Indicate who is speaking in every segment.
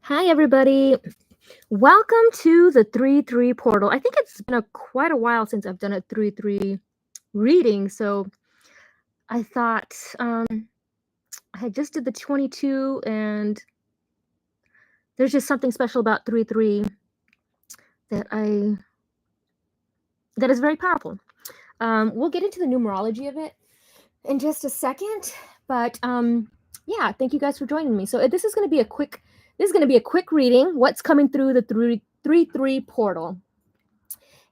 Speaker 1: Hi, everybody. Welcome to the 3-3 portal. I think it's been quite a while since I've done a 3-3 reading, so I thought I had just did the 22, and there's just something special about 3-3 that is very powerful. We'll get into the numerology of it in just a second, but yeah, thank you guys for joining me. So this is going to be a quick reading. What's coming through the 3-3 portal.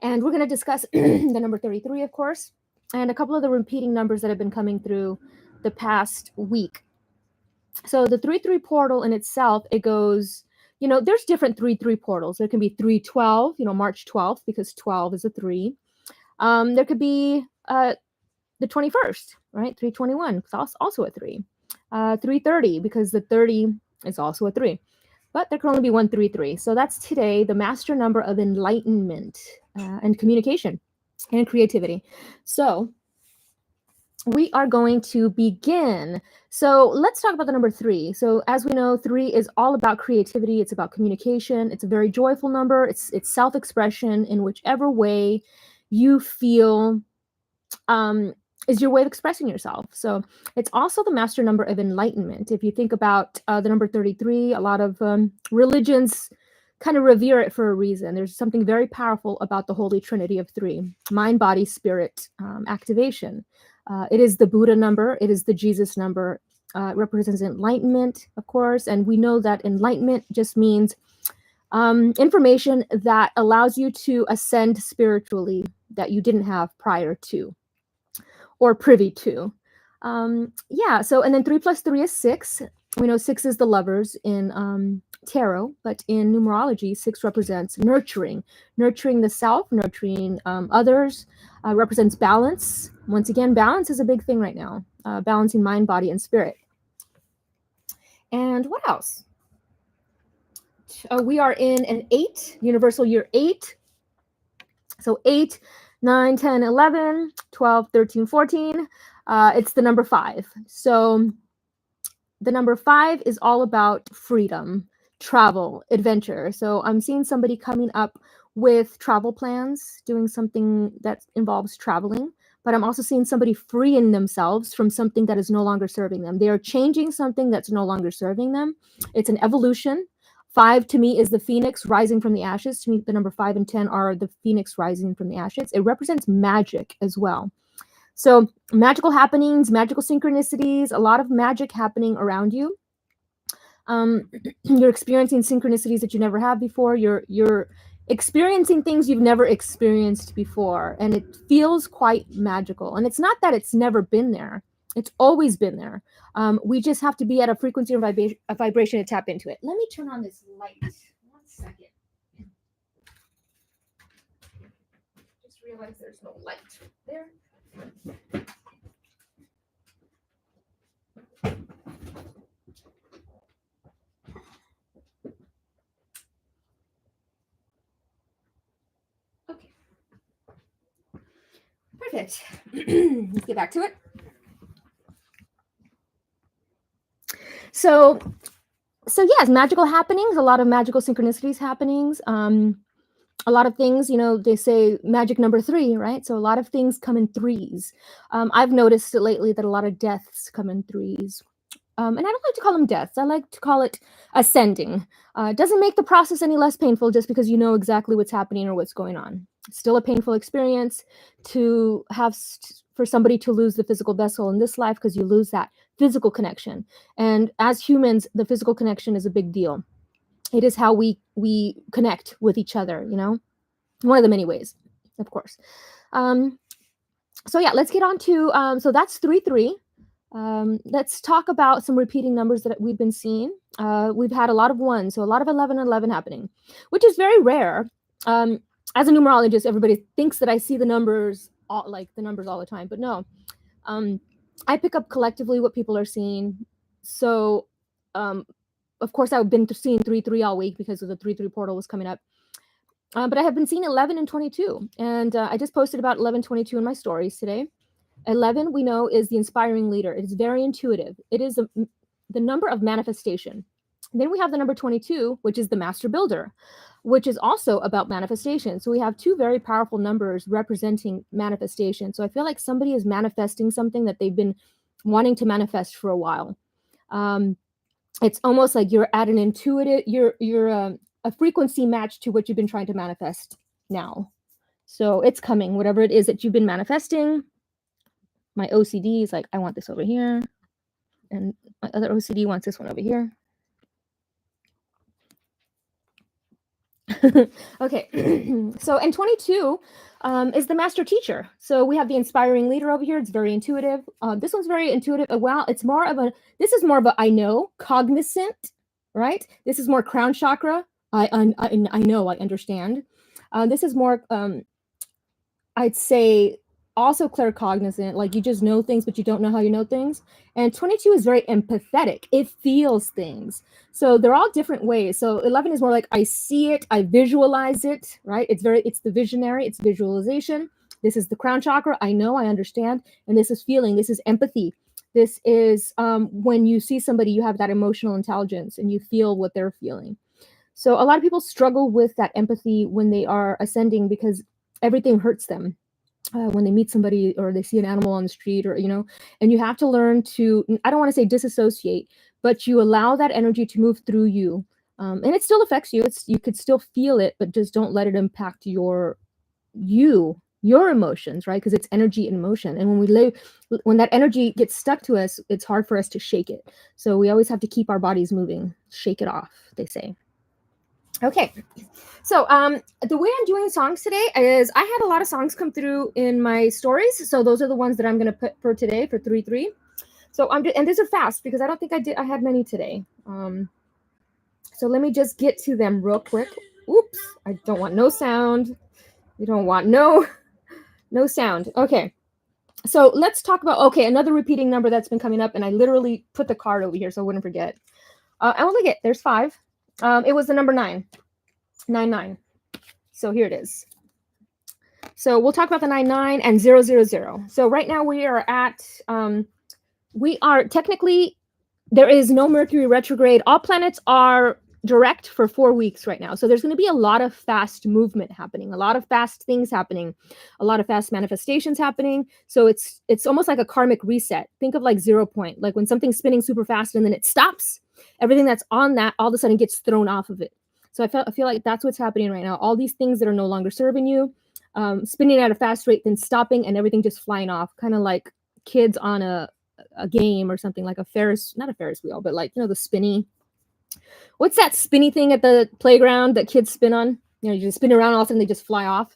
Speaker 1: And we're going to discuss the number 33, of course, and a couple of the repeating numbers that have been coming through the past week. So the 3-3 portal in itself, it goes, there's different 3-3 portals. There can be 312, March 12th, because 12 is a 3. There could be the 21st, right? 321, it's also a 3. 330, because the 30 is also a 3. But there can only be 133. So that's today, the master number of enlightenment and communication and creativity. So we are going to begin. So let's talk about the number 3. So as we know, 3 is all about creativity. It's about communication. It's a very joyful number. It's self-expression in whichever way you feel is your way of expressing yourself. So it's also the master number of enlightenment. If you think about the number 33, a lot of religions kind of revere it for a reason. There's something very powerful about the Holy Trinity of 3, mind, body, spirit activation. It is the Buddha number. It is the Jesus number. It represents enlightenment, of course. And we know that enlightenment just means information that allows you to ascend spiritually that you didn't have prior to, or privy to. Yeah, so, and then 3 plus 3 is 6. We know 6 is the lovers in tarot, but in numerology, 6 represents nurturing the self, nurturing others, represents balance. Once again, balance is a big thing right now, balancing mind, body, and spirit. And what else? We are in an 8, universal year 8. So 8, 9, 10, 11, 12, 13, 14. It's the number 5. So the number 5 is all about freedom, travel, adventure. So I'm seeing somebody coming up with travel plans, doing something that involves traveling. But I'm also seeing somebody freeing themselves from something that is no longer serving them. They are changing something that's no longer serving them. It's an evolution. 5 to me is the phoenix rising from the ashes. To me, the number 5 and 10 are the phoenix rising from the ashes. It represents magic as well. So magical happenings, magical synchronicities, a lot of magic happening around you. You're experiencing synchronicities that you never had before. You're experiencing things you've never experienced before, and it feels quite magical. And it's not that it's never been there. It's always been there. We just have to be at a frequency or vibration to tap into it. Let me turn on this light. 1 second. Just realized there's no light there. Okay. Perfect. Let's get back to it. So yes, magical happenings, a lot of magical synchronicities happenings. A lot of things, they say magic number 3, right? So a lot of things come in 3s. I've noticed lately that a lot of deaths come in 3s. And I don't like to call them deaths. I like to call it ascending. It doesn't make the process any less painful just because you know exactly what's happening or what's going on. It's still a painful experience to have for somebody to lose the physical vessel in this life, because you lose that physical connection. And as humans, the physical connection is a big deal. It is how we connect with each other, one of the many ways, of course. So yeah, let's get on to, so that's 3-3. Let's talk about some repeating numbers that we've been seeing. We've had a lot of 1, so a lot of 11 happening, which is very rare. As a numerologist, everybody thinks that I see the numbers all the time, but no. I pick up collectively what people are seeing. So of course, I've been seeing 3-3 all week because of the 3-3 portal was coming up. But I have been seeing 11 and 22, and I just posted about 11-22 in my stories today. 11, we know, is the inspiring leader. It is very intuitive. It is the number of manifestation. Then we have the number 22, which is the master builder, which is also about manifestation. So we have two very powerful numbers representing manifestation. So I feel like somebody is manifesting something that they've been wanting to manifest for a while. It's almost like you're at an intuitive, you're a frequency match to what you've been trying to manifest now. So it's coming, whatever it is that you've been manifesting. My OCD is like, I want this over here. And my other OCD wants this one over here. Okay. So, and 22 is the master teacher. So we have the inspiring leader over here. It's very intuitive. This one's very intuitive. Well, it's more of a, this is more of a, I know, cognizant, right? This is more crown chakra. I know, I understand. This is more, I'd say, also claircognizant, like you just know things, but you don't know how you know things. And 22 is very empathetic. It feels things. So they're all different ways. So 11 is more like I see it, I visualize it, right? It's the visionary, it's visualization. This is the crown chakra. I know, I understand. And this is feeling, this is empathy. This is when you see somebody, you have that emotional intelligence and you feel what they're feeling. So a lot of people struggle with that empathy when they are ascending because everything hurts them. When they meet somebody or they see an animal on the street, or and you have to learn to, I don't want to say disassociate, but you allow that energy to move through you, and it still affects you. You could still feel it, but just don't let it impact your emotions, right? Because it's energy in motion, and when that energy gets stuck to us, it's hard for us to shake it. So we always have to keep our bodies moving, shake it off, they say. Okay, so the way I'm doing songs today is I had a lot of songs come through in my stories. So those are the ones that I'm going to put for today for 3-3. So and these are fast because I don't think I had many today. So let me just get to them real quick. Oops, I don't want no sound. You don't want no sound. Okay, so let's talk about, another repeating number that's been coming up, and I literally put the card over here so I wouldn't forget. I only there's 5. It was the number 9. 99. So here it is. So we'll talk about the 99 and 000. So right now we are at, technically, there is no Mercury retrograde. All planets are direct for 4 weeks right now. So there's going to be a lot of fast movement happening, a lot of fast things happening, a lot of fast manifestations happening. So it's almost like a karmic reset. Think of like 0 point, like when something's spinning super fast and then it stops, everything that's on that all of a sudden gets thrown off of it. So I feel like that's what's happening right now. All these things that are no longer serving you, spinning at a fast rate, then stopping, and everything just flying off, kind of like kids on a game or something, like not a Ferris wheel, but like, the spinny. What's that spinny thing at the playground that kids spin on? You just spin around, all of a sudden they just fly off.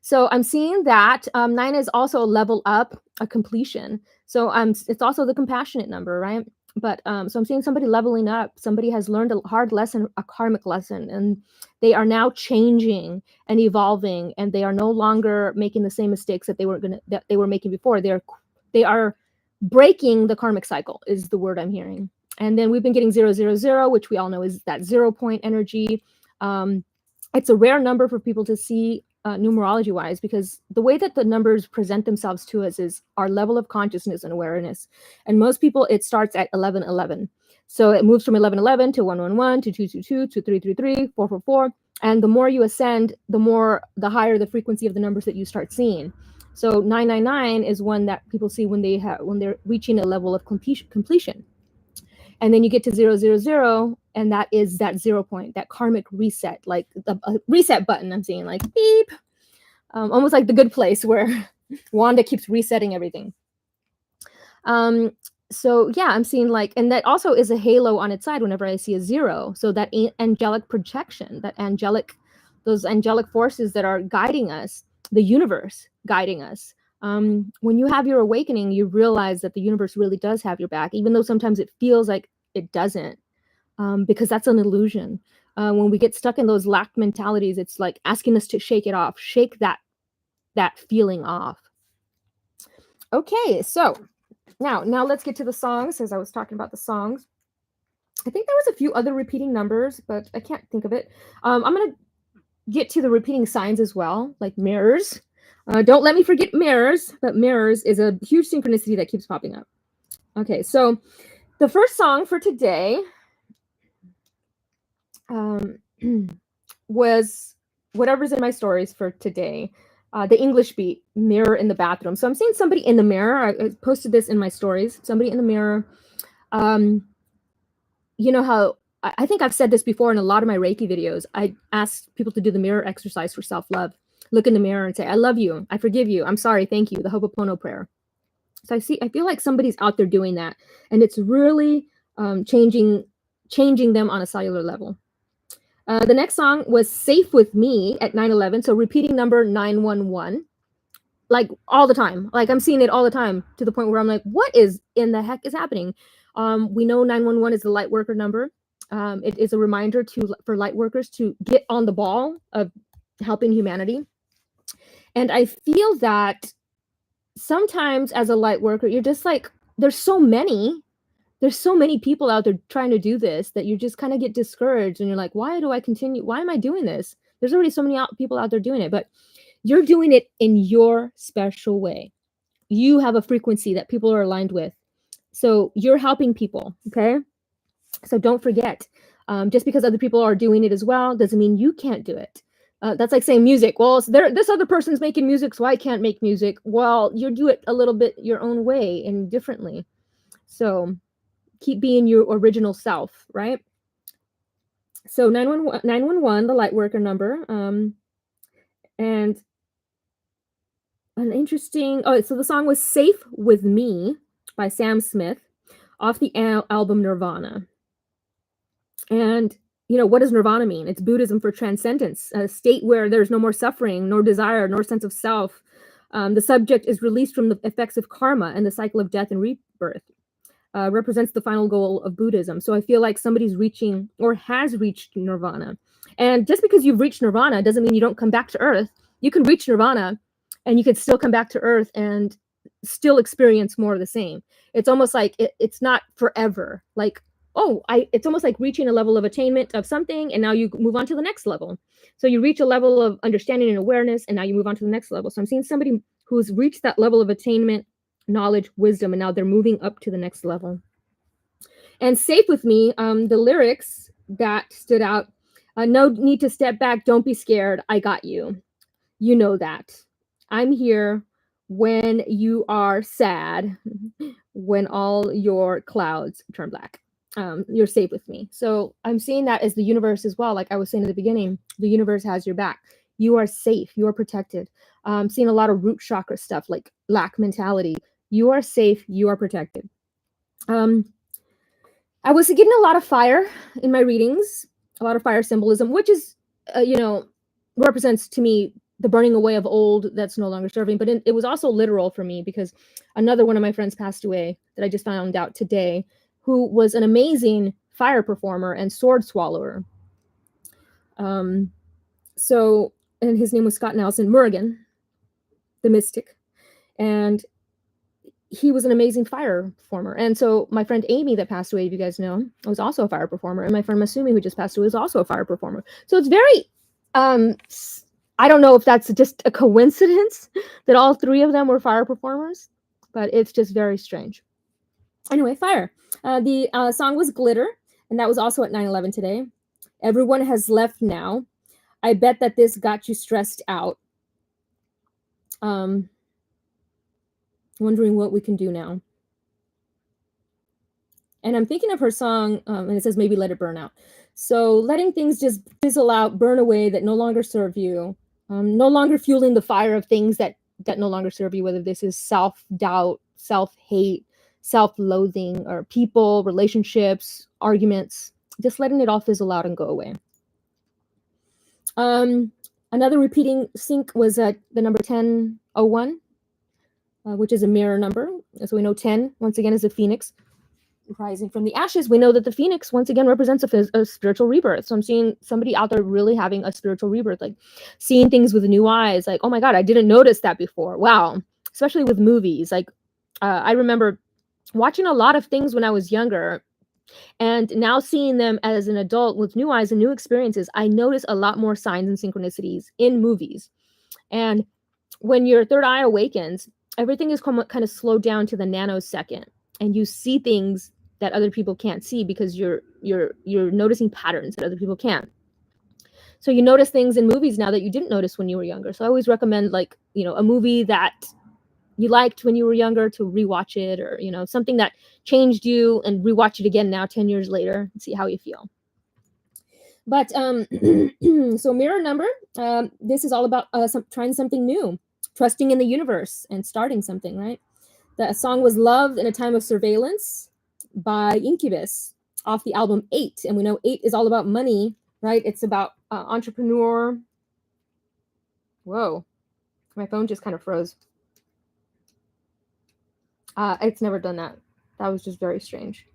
Speaker 1: So I'm seeing that 9 is also a level up, a completion. So it's also the compassionate number, right? But so I'm seeing somebody leveling up. Somebody has learned a hard lesson, a karmic lesson, and they are now changing and evolving, and they are no longer making the same mistakes that they were making before. They are breaking the karmic cycle, is the word I'm hearing. And then we've been getting 000, which we all know is that 0 point energy. It's a rare number for people to see numerology wise, because the way that the numbers present themselves to us is our level of consciousness and awareness. And most people, it starts at 1111. So it moves from 1111 to 111 to 222 to 333, 444. And the more you ascend, the higher the frequency of the numbers that you start seeing. So 999 is one that people see when they're reaching a level of completion. And then you get to 000, and that is that 0 point, that karmic reset, like a reset button. I'm seeing like beep, almost like The Good Place where Wanda keeps resetting everything. So yeah, I'm seeing like, and that also is a halo on its side whenever I see a 0. So that angelic projection, those angelic forces that are guiding us, the universe guiding us. When you have your awakening, you realize that the universe really does have your back, even though sometimes it feels like it doesn't, because that's an illusion. When we get stuck in those lack mentalities, it's like asking us to shake it off, shake that feeling off. Okay, so now let's get to the songs, as I was talking about the songs. I think there was a few other repeating numbers, but I can't think of it. I'm going to get to the repeating signs as well, like mirrors. Don't let me forget mirrors, but mirrors is a huge synchronicity that keeps popping up. Okay, so the first song for today um, was whatever's in my stories for today. The English beat, mirror in the bathroom. So I'm seeing somebody in the mirror. I posted this in my stories. Somebody in the mirror. Um, you know how I think I've said this before in a lot of my Reiki videos. I ask people to do the mirror exercise for self-love. Look in the mirror and say, I love you. I forgive you. I'm sorry. Thank you. The Ho'oponopono prayer. So I feel like somebody's out there doing that. And it's really changing them on a cellular level. The next song was Safe With Me at 9/11. So repeating number 911, like all the time. Like I'm seeing it all the time to the point where I'm like, what is in the heck is happening? We know 911 is the light worker number. It is a reminder for light workers to get on the ball of helping humanity. And I feel that sometimes as a light worker, you're just like, there's so many people out there trying to do this that you just kind of get discouraged and you're like, why do I continue? Why am I doing this? There's already so many people out there doing it, but you're doing it in your special way. You have a frequency that people are aligned with. So you're helping people. Okay. So don't forget, just because other people are doing it as well, doesn't mean you can't do it. That's like saying music. Well, this other person's making music, so I can't make music. Well, you do it a little bit your own way and differently. So keep being your original self, right? So 911, the light worker number, and an interesting. Oh, so the song was "Safe with Me" by Sam Smith, off the album Nirvana. And what does Nirvana mean? It's Buddhism for transcendence, a state where there's no more suffering, nor desire, nor sense of self. The subject is released from the effects of karma and the cycle of death and rebirth. Represents the final goal of Buddhism. So I feel like somebody's reaching or has reached nirvana. And just because you've reached nirvana doesn't mean you don't come back to earth. You can reach nirvana and you can still come back to earth and still experience more of the same. It's almost like it's not forever. Like, it's almost like reaching a level of attainment of something and now you move on to the next level. So you reach a level of understanding and awareness and now you move on to the next level. So I'm seeing somebody who's reached that level of attainment, knowledge, wisdom, and now they're moving up to the next level. And Safe With Me, the lyrics that stood out, no need to step back, don't be scared, I got you. You know that. I'm here when you are sad, when all your clouds turn black. You're safe with me. So I'm seeing that as the universe as well. Like I was saying at the beginning, the universe has your back. You are safe. You are protected. Seeing a lot of root chakra stuff like lack mentality. You are safe. You are protected. I was getting a lot of fire in my readings, a lot of fire symbolism, which is, represents to me the burning away of old that's no longer serving. But it was also literal for me because another one of my friends passed away that I just found out today, who was an amazing fire performer and sword swallower. And his name was Scott Nelson Murrigan, the mystic. And he was an amazing fire performer. And so my friend Amy that passed away, if you guys know, was also a fire performer. And my friend Masumi, who just passed away, was also a fire performer. So it's very, I don't know if that's just a coincidence that all three of them were fire performers, but it's just very strange. Anyway, fire. The song was Glitter, and that was also at 9/11 today. Everyone has left now. I bet that this got you stressed out. Wondering what we can do now. And I'm thinking of her song, and it says maybe let it burn out. So letting things just fizzle out, burn away that no longer serve you, no longer fueling the fire of things that no longer serve you, whether this is self-doubt, self-hate, self-loathing, or people, relationships, arguments, just letting it all fizzle out and go away. Another repeating sync was the number 1001, which is a mirror number. So we know 10, once again, is a phoenix rising from the ashes. We know that the phoenix, once again, represents a spiritual rebirth. So I'm seeing somebody out there really having a spiritual rebirth, like seeing things with new eyes. Like, oh my God, I didn't notice that before. Wow. Especially with movies. Like, I remember watching a lot of things when I was younger, and now seeing them as an adult with new eyes and new experiences, I notice a lot more signs and synchronicities in movies. And when your third eye awakens, everything is kind of slowed down to the nanosecond, and you see things that other people can't see, because you're noticing patterns that other people can't. So you notice things in movies now that you didn't notice when you were younger. So I always recommend, like, a movie that you liked when you were younger to rewatch it, or something that changed you, and rewatch it again now 10 years later and see how you feel. But so mirror number, this is all about trying something new, trusting in the universe, and starting something, right? The song was Love in a Time of Surveillance by Incubus, off the album 8. And we know 8 is all about money, right? It's about entrepreneur. Whoa, my phone just kind of froze. It's never done that. That was just very strange.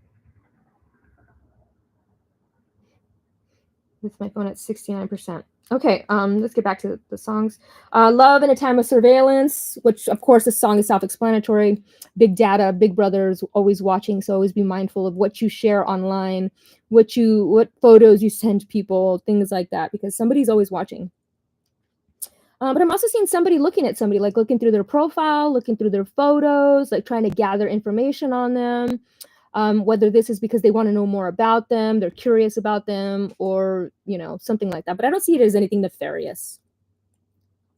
Speaker 1: With my phone at 69%. Okay, let's get back to the songs. Love in a Time of Surveillance, which, of course, this song is self-explanatory. Big data, big brother's always watching, so always be mindful of what you share online, what photos you send people, things like that, because somebody's always watching. But I'm also seeing somebody looking at somebody, like looking through their profile, looking through their photos, like trying to gather information on them. Whether this is because they want to know more about them, they're curious about them, or something like that. But I don't see it as anything nefarious.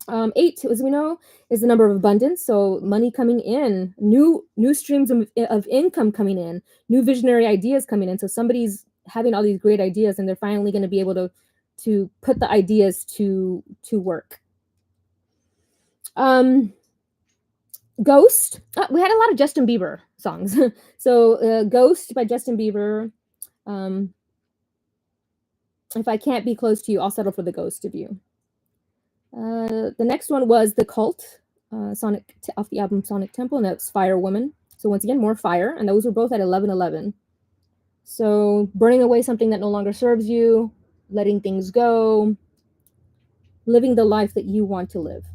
Speaker 1: 8, as we know, is the number of abundance. So money coming in, new streams of income coming in, new visionary ideas coming in. So somebody's having all these great ideas, and they're finally going to be able to put the ideas to work. Ghost. We had a lot of Justin Bieber songs. So Ghost by Justin Bieber. If I can't be close to you, I'll settle for the ghost of you. The next one was The Cult, off the album Sonic Temple, and that's Fire Woman. So once again, more fire, and those were both at 11:11. So burning away something that no longer serves you, letting things go, living the life that you want to live.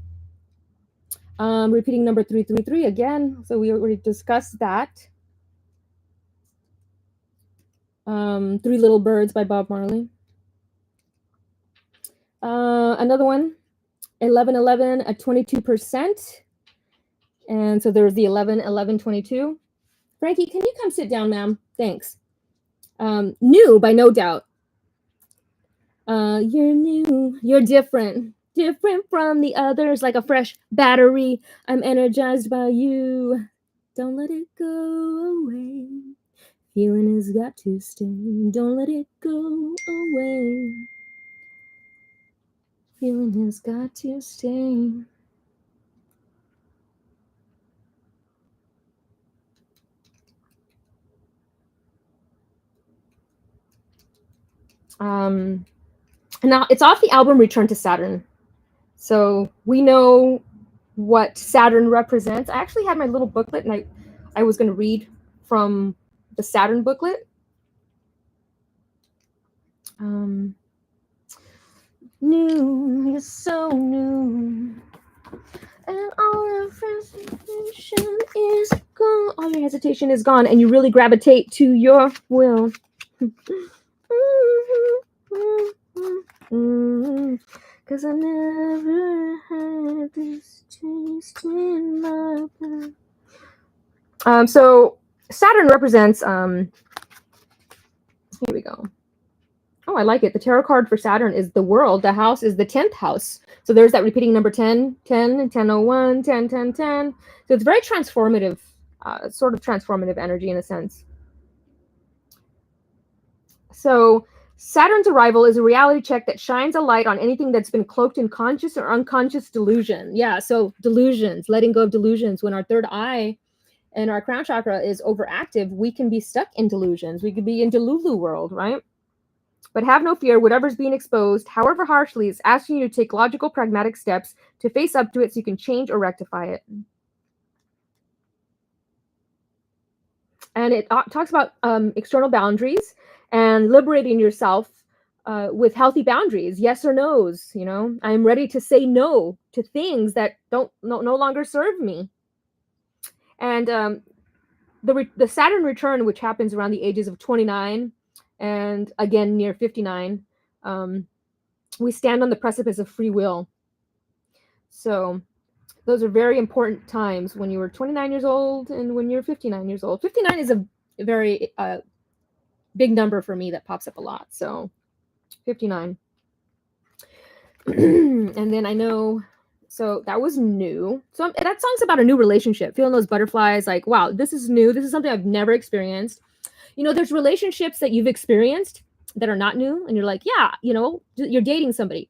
Speaker 1: Repeating number 333 again. So we already discussed that. Three Little Birds by Bob Marley. Another one, 11:11 at 22%. And so there's the 11:11:22. Frankie, can you come sit down, ma'am? Thanks. New by No Doubt. You're new, you're different from the others, like a fresh battery. I'm energized by you. Don't let it go away. Feeling has got to stay. Don't let it go away. Feeling has got to stay. Now it's off the album Return to Saturn. So we know what Saturn represents. I actually had my little booklet, and I was going to read from the Saturn booklet. New, you're so new, and all your hesitation is gone. All your hesitation is gone, and you really gravitate to your will. Cause I never had this taste in my blood. So Saturn represents here we go. Oh, I like it. The tarot card for Saturn is the World. The house is the 10th house. So there's that repeating number 10, 10, 1001, 10, 10, 10. So it's very transformative, sort of transformative energy in a sense. So Saturn's arrival is a reality check that shines a light on anything that's been cloaked in conscious or unconscious delusion. Yeah, so delusions, letting go of delusions. When our third eye and our crown chakra is overactive, we can be stuck in delusions. We could be in Delulu world, right? But have no fear, whatever's being exposed, however harshly, is asking you to take logical, pragmatic steps to face up to it so you can change or rectify it. And it talks about external boundaries and liberating yourself with healthy boundaries, yes or no's. I'm ready to say no to things that no longer serve me. And the Saturn return, which happens around the ages of 29 and again near 59, we stand on the precipice of free will. So those are very important times when you were 29 years old and when you're 59 years old. 59 is a very big number for me that pops up a lot. So 59. And then I know, so that was new. So that song's about a new relationship, feeling those butterflies, like, wow, this is new. This is something I've never experienced. You know, there's relationships that you've experienced that are not new, and you're like, yeah, you know, you're dating somebody.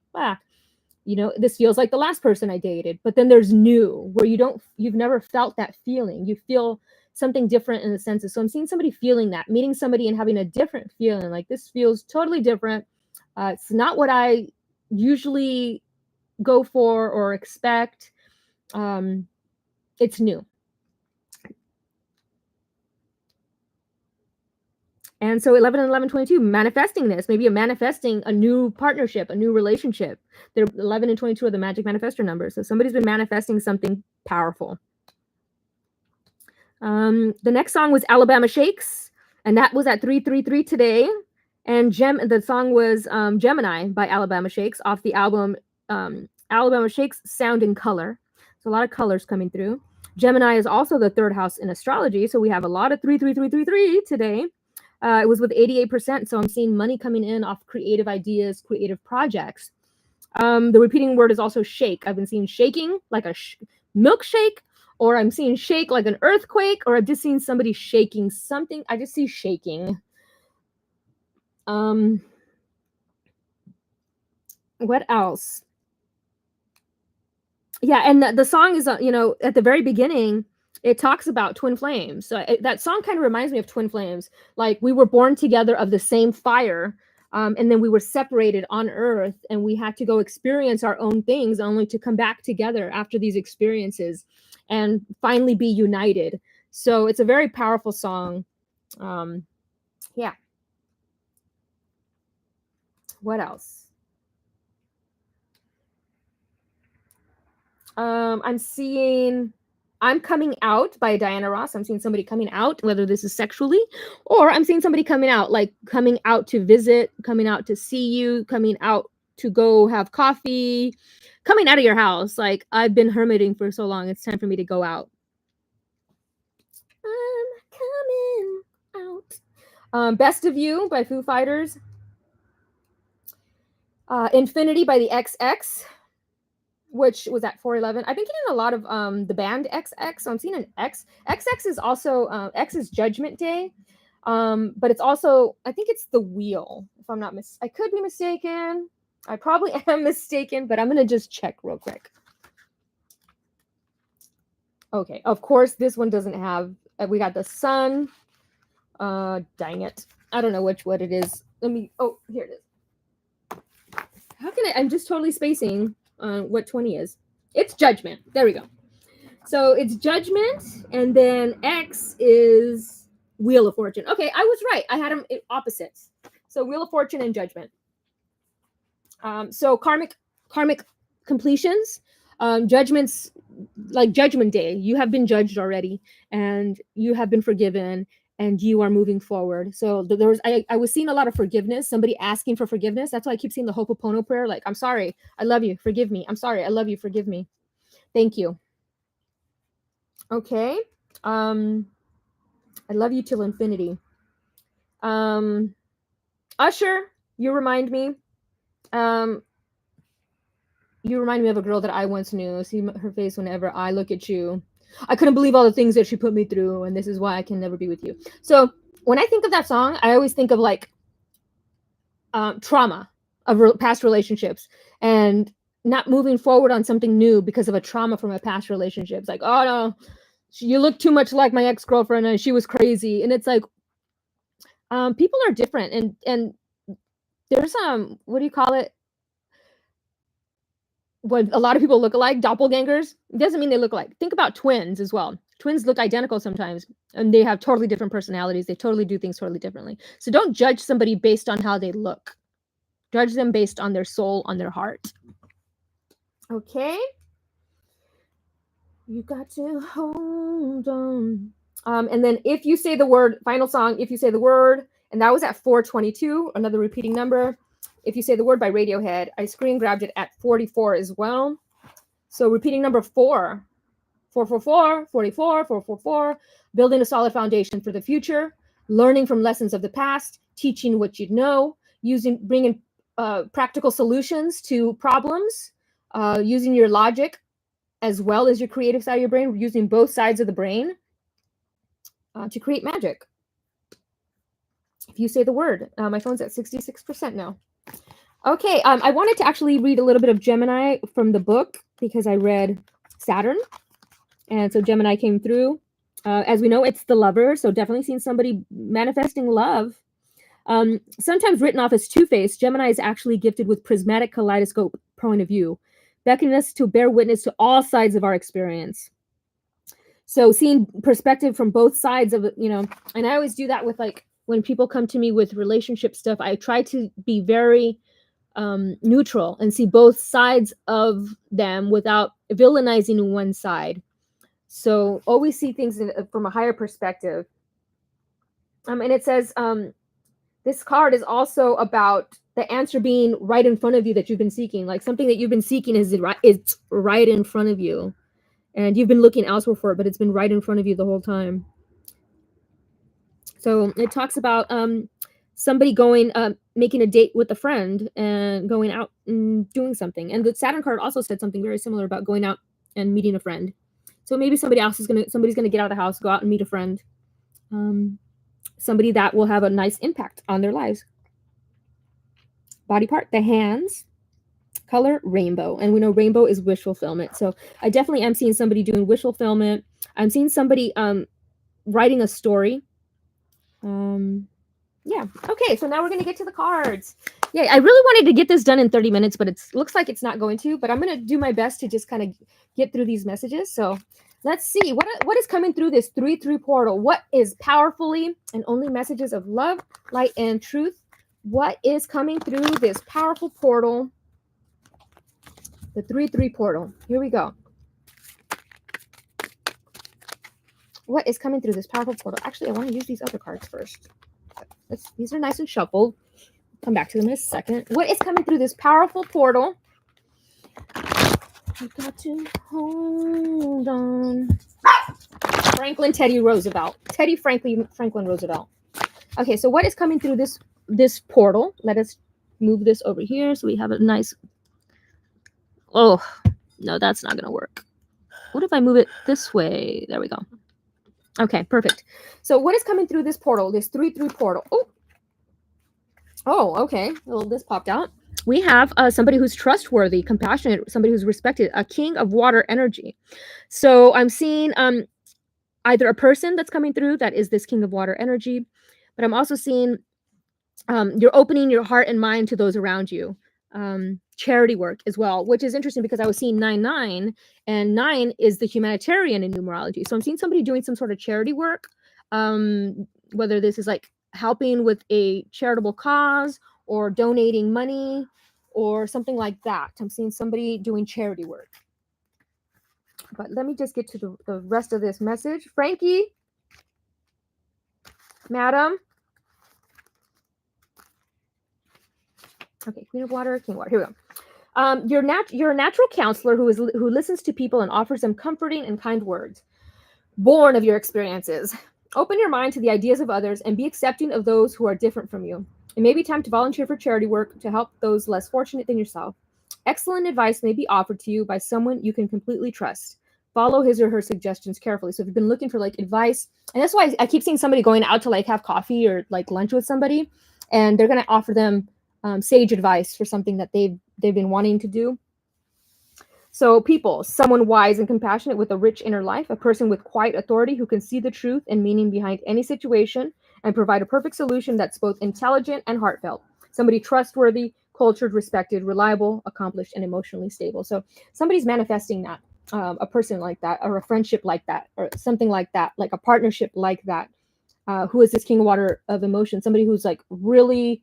Speaker 1: You know, this feels like the last person I dated. But then there's new, where you've never felt that feeling. You feel something different in the senses. So I'm seeing somebody feeling that, meeting somebody and having a different feeling. Like, this feels totally different. It's not what I usually go for or expect. It's new. And so 11 and 11, 22, manifesting this, maybe you're manifesting a new partnership, a new relationship. 11 and 22 are the magic manifestor numbers. So somebody's been manifesting something powerful. The next song was Alabama Shakes, and that was at 333 today. And the song was Gemini by Alabama Shakes off the album Alabama Shakes Sound and Color. So a lot of colors coming through. Gemini is also the third house in astrology, so we have a lot of 33333 today. It was with 88%, so I'm seeing money coming in off creative ideas, creative projects. The repeating word is also shake. I've been seeing shaking, like a milkshake, or I'm seeing shake like an earthquake, or I've just seen somebody shaking something. I just see shaking. What else? Yeah, and the song is, you know, at the very beginning, it talks about twin flames. So that song kind of reminds me of twin flames. Like, we were born together of the same fire, and then we were separated on Earth, and we had to go experience our own things, only to come back together after these experiences and finally be united. So it's a very powerful song. Yeah. What else? I'm seeing I'm Coming Out by Diana Ross. I'm seeing somebody coming out, whether this is sexually, or I'm seeing somebody coming out, like coming out to visit, coming out to see you, coming out to go have coffee, coming out of your house. Like, I've been hermiting for so long, it's time for me to go out. I'm coming out. Best of You by Foo Fighters. Infinity by the XX, which was at 411. I've been getting a lot of the band XX, so I'm seeing an X. XX is also X is Judgment Day, but it's also, I think it's the wheel. If I'm not I could be mistaken. I probably am mistaken, but I'm gonna just check real quick. Okay, of course this one doesn't have. We got the sun. Dang it! I don't know what it is. Let me. Oh, here it is. How can I? I'm just totally spacing what 20 is. It's Judgment. There we go. So it's Judgment, and then X is Wheel of Fortune. Okay, I was right. I had them opposites. So Wheel of Fortune and Judgment. So karmic completions, judgments, like Judgment Day. You have been judged already, and you have been forgiven, and you are moving forward. So there was, I was seeing a lot of forgiveness, somebody asking for forgiveness. That's why I keep seeing the Ho'oponopono prayer, like, I'm sorry, I love you, forgive me. I'm sorry, I love you, forgive me. Thank you. Okay. I love you till infinity. Usher, you remind me. You remind me of a girl that I once knew. I see her face whenever I look at you. I couldn't believe all the things that she put me through, and this is why I can never be with you. So when I think of that song, I always think of like trauma of past relationships and not moving forward on something new because of a trauma from a past relationship. It's like, oh no, you look too much like my ex-girlfriend and she was crazy. And it's like, people are different, and there's what do you call it? When a lot of people look alike, doppelgangers, it doesn't mean they look alike. Think about twins as well. Twins look identical sometimes, and they have totally different personalities. They totally do things totally differently. So don't judge somebody based on how they look. Judge them based on their soul, on their heart. Okay. You got to hold on. And then if you say the word, final song, if you say the word, and that was at 422, another repeating number. If you say the word by Radiohead, I screen grabbed it at 44 as well. So repeating number 444, 44, 444, building a solid foundation for the future. learning from lessons of the past, teaching what you know, bringing practical solutions to problems, using your logic as well as your creative side of your brain, using both sides of the brain to create magic. If you say the word, my phone's at 66% now. Okay, I wanted to actually read a little bit of Gemini from the book because I read Saturn, and so Gemini came through. As we know, it's the lover, so definitely seen somebody manifesting love. Sometimes written off as two-faced, Gemini is actually gifted with prismatic kaleidoscope point of view, beckoning us to bear witness to all sides of our experience. So seeing perspective from both sides of it, and I always do that with like when people come to me with relationship stuff, I try to be very neutral and see both sides of them without villainizing one side. So always see things from a higher perspective. And it says this card is also about the answer being right in front of you that you've been seeking. Like something that you've been seeking is it's right in front of you, and you've been looking elsewhere for it, but it's been right in front of you the whole time. So it talks about somebody going, making a date with a friend and going out and doing something. And the Saturn card also said something very similar about going out and meeting a friend. So maybe somebody's gonna get out of the house, go out and meet a friend. Somebody that will have a nice impact on their lives. Body part, the hands, color, rainbow. And we know rainbow is wish fulfillment. So I definitely am seeing somebody doing wish fulfillment. I'm seeing somebody writing a story. Yeah. Okay, so now we're gonna get to the cards. Yeah, I really wanted to get this done in 30 minutes, but it looks like it's not going to. But I'm gonna do my best to just kind of get through these messages. So let's see what is coming through this 3-3 portal. What is powerfully and only messages of love, light, and truth? What is coming through this powerful portal? The 3-3 portal. Here we go. What is coming through this powerful portal? Actually, I want to use these other cards first. These are nice and shuffled. Come back to them in a second. What is coming through this powerful portal? I got to hold on. Teddy Franklin Roosevelt. Okay, so what is coming through this portal? Let us move this over here so we have a nice. Oh, no, that's not gonna work. What if I move it this way? There we go. Okay, perfect. So what is coming through this portal, this 3-3 portal? Oh, okay. Well, this popped out. We have somebody who's trustworthy, compassionate, somebody who's respected, a king of water energy. So I'm seeing either a person that's coming through that is this king of water energy, but I'm also seeing you're opening your heart and mind to those around you. Charity work as well, which is interesting because I was seeing 9-9, and 9 is the humanitarian in numerology. So I'm seeing somebody doing some sort of charity work, whether this is like helping with a charitable cause or donating money or something like that. I'm seeing somebody doing charity work. But let me just get to the rest of this message. Frankie, madam. Okay, Queen of Water, King of Water. Here we go. You're a natural counselor who listens to people and offers them comforting and kind words, born of your experiences. Open your mind to the ideas of others and be accepting of those who are different from you. It may be time to volunteer for charity work to help those less fortunate than yourself. Excellent advice may be offered to you by someone you can completely trust. Follow his or her suggestions carefully. So if you've been looking for like advice, and that's why I keep seeing somebody going out to like have coffee or like lunch with somebody, and they're gonna offer them sage advice for something that they've been wanting to do. So people, someone wise and compassionate with a rich inner life, a person with quiet authority who can see the truth and meaning behind any situation and provide a perfect solution that's both intelligent and heartfelt. Somebody trustworthy, cultured, respected, reliable, accomplished, and emotionally stable. So somebody's manifesting that, a person like that, or a friendship like that, or something like that, like a partnership like that. Who is this king of water of emotion? Somebody who's like really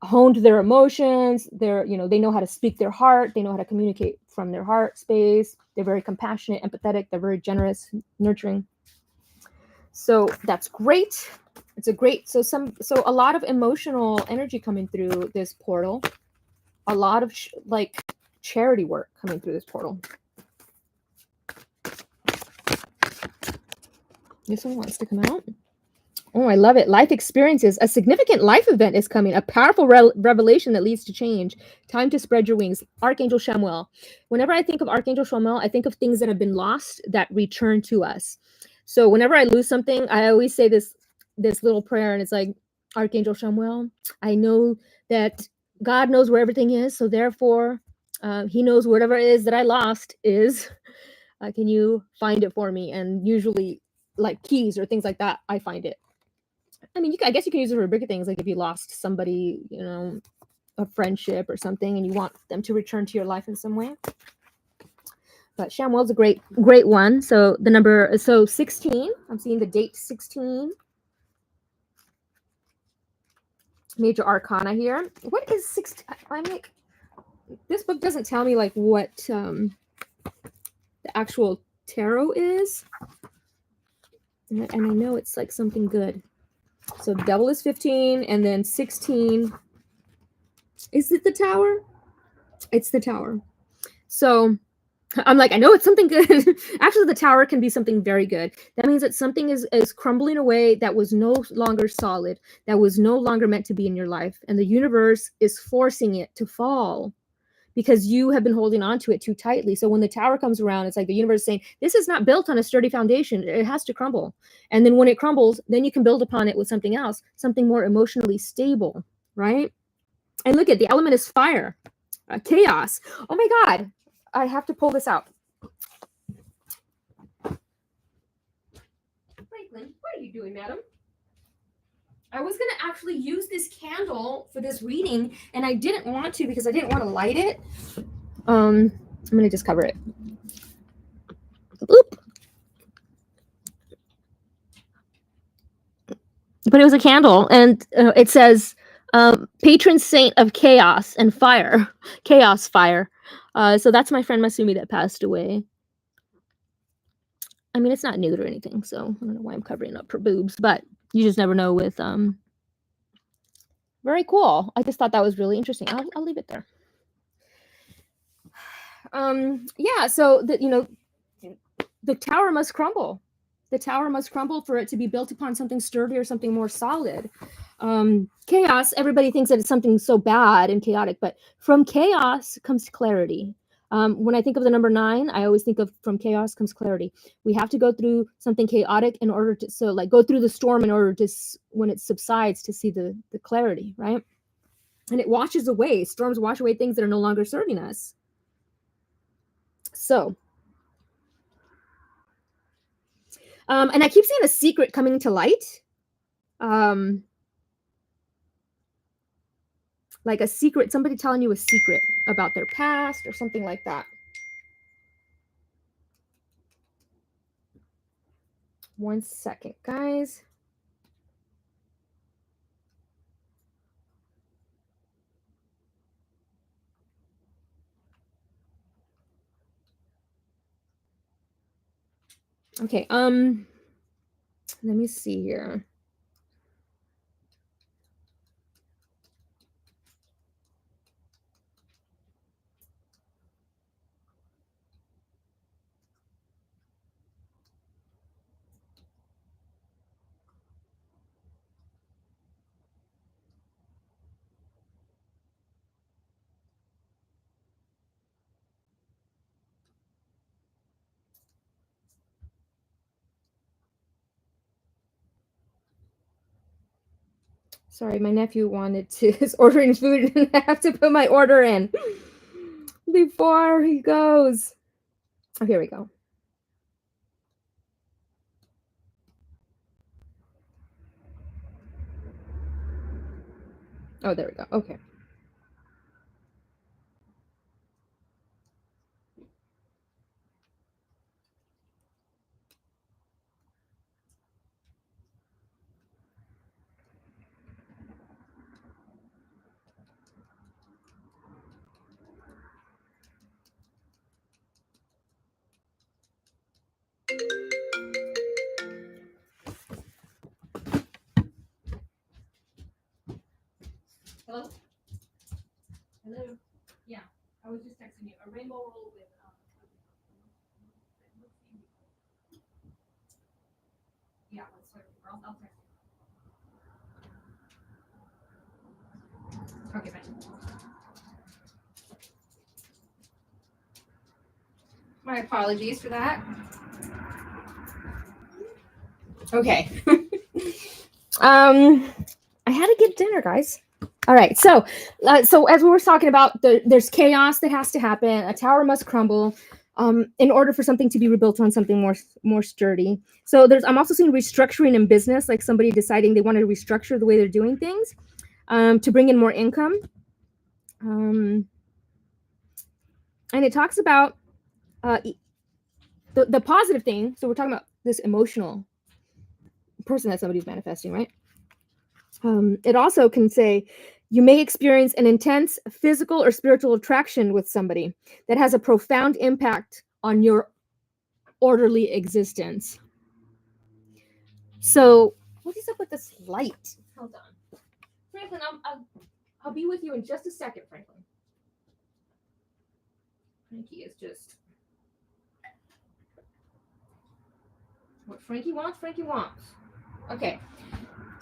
Speaker 1: honed their emotions. They know how to speak their heart. They know how to communicate from their heart space. They're very compassionate, empathetic. They're very generous, nurturing. So that's great. It's a great, so a lot of emotional energy coming through this portal. A lot of like charity work coming through this portal. This one wants to come out. Oh, I love it. Life experiences. A significant life event is coming. A powerful revelation that leads to change. Time to spread your wings. Archangel Shamuel. Whenever I think of Archangel Shamuel, I think of things that have been lost that return to us. So whenever I lose something, I always say this little prayer, and it's like, Archangel Shamuel, I know that God knows where everything is, so therefore, He knows whatever it is that I lost is. Can you find it for me? And usually, like keys or things like that, I find it. I mean, I guess you can use it for bigger things, like if you lost somebody, a friendship or something, and you want them to return to your life in some way. But Shamuel's a great one. So the number, 16. I'm seeing the date 16. Major Arcana here. What is 16? I'm like, this book doesn't tell me like what the actual tarot is, and I know it's like something good. So the devil is 15, and then 16. Is it the tower? It's the tower. So I'm like, I know it's something good. Actually, the tower can be something very good. That means that something is crumbling away that was no longer solid, that was no longer meant to be in your life. And the universe is forcing it to fall because you have been holding on to it too tightly. So when the tower comes around, it's like the universe saying, this is not built on a sturdy foundation. It has to crumble. And then when it crumbles, then you can build upon it with something else, something more emotionally stable, right? And look at the element is fire, chaos. Oh my God. I have to pull this out. Franklin, what are you doing, madam? I was going to actually use this candle for this reading, and I didn't want to because I didn't want to light it. I'm going to just cover it. Oop. But it was a candle, and it says, patron saint of chaos and fire. Chaos fire. So that's my friend Masumi that passed away. I mean, it's not nude or anything, so I don't know why I'm covering up her boobs, but you just never know with very cool. I just thought that was really interesting. I'll leave it there. Yeah, so the tower must crumble. The tower must crumble for it to be built upon something sturdy or something more solid. Chaos, everybody thinks that it's something so bad and chaotic, but from chaos comes clarity. When I think of the number 9, I always think of from chaos comes clarity. We have to go through something chaotic in order to, go through the storm in order to, when it subsides, to see the clarity, right? And it washes away, storms wash away things that are no longer serving us. So, and I keep seeing a secret coming to light. Like a secret, somebody telling you a secret about their past or something like that. One second, guys. Okay, let me see here. Sorry, my nephew wanted to is ordering food and I have to put my order in before he goes. Oh, here we go. Oh, there we go. Okay. Hello? Hello? Yeah, I was just texting you. A rainbow roll with yeah, I'll text you. Okay, fine. My apologies for that. Okay. I had to get dinner, guys. All right. So as we were talking about, there's chaos that has to happen. A tower must crumble, in order for something to be rebuilt on something more sturdy. So I'm also seeing restructuring in business, like somebody deciding they want to restructure the way they're doing things, to bring in more income. And it talks about the positive thing. So we're talking about this emotional person that somebody's manifesting, right? It also can say you may experience an intense physical or spiritual attraction with somebody that has a profound impact on your orderly existence. So what is up with this light? Hold on, Franklin. I'll be with you in just a second, Franklin. Frankie is just what Frankie wants. Frankie wants. Okay.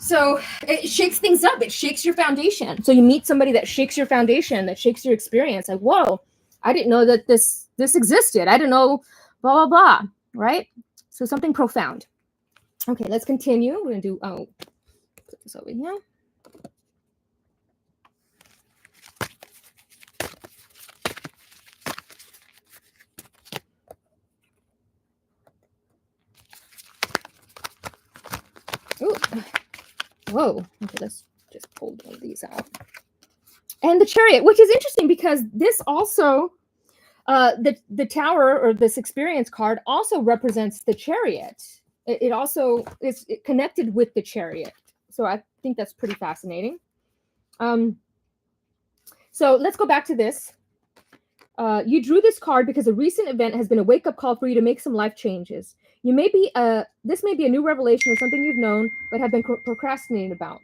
Speaker 1: So it shakes things up. It shakes your foundation. So you meet somebody that shakes your foundation, that shakes your experience. Like, whoa, I didn't know that this existed. I didn't know, blah, blah, blah, right? So something profound. Okay, let's continue. We're going to do, put this over here. Ooh. Whoa. Okay, let's just pull one of these out. And the Chariot, which is interesting because this also, the Tower, or this experience card, also represents the Chariot. It also is connected with the Chariot. So I think that's pretty fascinating. So let's go back to this. You drew this card because a recent event has been a wake-up call for you to make some life changes. You may be this may be a new revelation or something you've known but have been procrastinating about.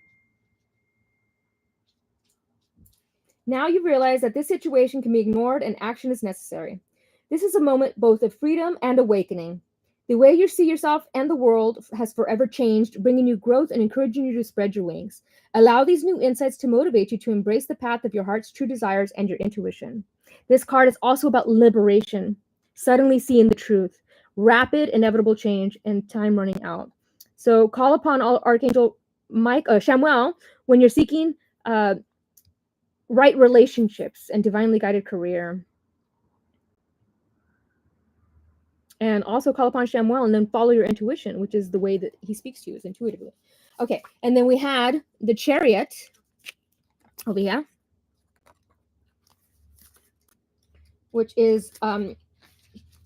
Speaker 1: Now you realize that this situation can be ignored and action is necessary. This is a moment both of freedom and awakening. The way you see yourself and the world has forever changed, bringing you growth and encouraging you to spread your wings. Allow these new insights to motivate you to embrace the path of your heart's true desires and your intuition. This card is also about liberation, suddenly seeing the truth, rapid, inevitable change, and time running out. So call upon Archangel Chamuel when you're seeking right relationships and divinely guided career. And also call upon Chamuel and then follow your intuition, which is the way that he speaks to you, is intuitively. Okay, and then we had the Chariot over here, which is,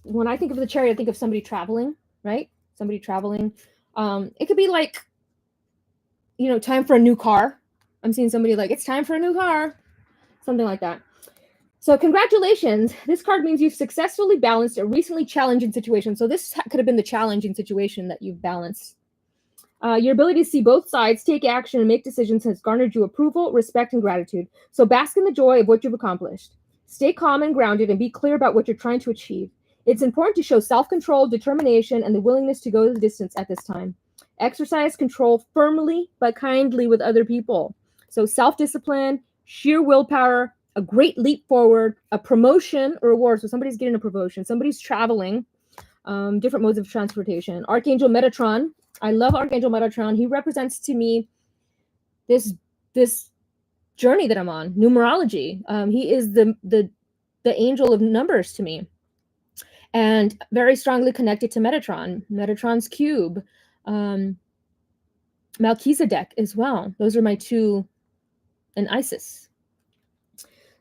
Speaker 1: when I think of the Chariot, I think of somebody traveling, right? Somebody traveling. It could be like, time for a new car. I'm seeing somebody like, it's time for a new car. Something like that. So congratulations. This card means you've successfully balanced a recently challenging situation. So this could have been the challenging situation that you've balanced. Your ability to see both sides, take action, and make decisions has garnered you approval, respect, and gratitude. So bask in the joy of what you've accomplished. Stay calm and grounded and be clear about what you're trying to achieve. It's important to show self-control, determination, and the willingness to go the distance at this time. Exercise control firmly but kindly with other people. So self-discipline, sheer willpower, a great leap forward, a promotion or reward. So somebody's getting a promotion, somebody's traveling, different modes of transportation. Archangel Metatron. I love Archangel Metatron. He represents to me this journey that I'm on, numerology. He is the angel of numbers to me, and very strongly connected to Metatron, Metatron's cube, Melchizedek as well. Those are my two, and Isis.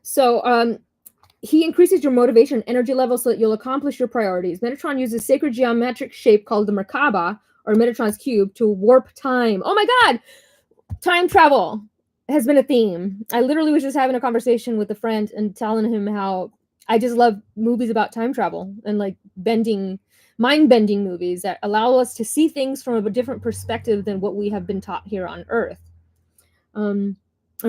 Speaker 1: So he increases your motivation and energy level so that you'll accomplish your priorities. Metatron uses sacred geometric shape called the Merkaba, or Metatron's cube, to warp time. Oh my God! Time travel has been a theme. I literally was just having a conversation with a friend and telling him how I just love movies about time travel and like mind-bending movies that allow us to see things from a different perspective than what we have been taught here on Earth. And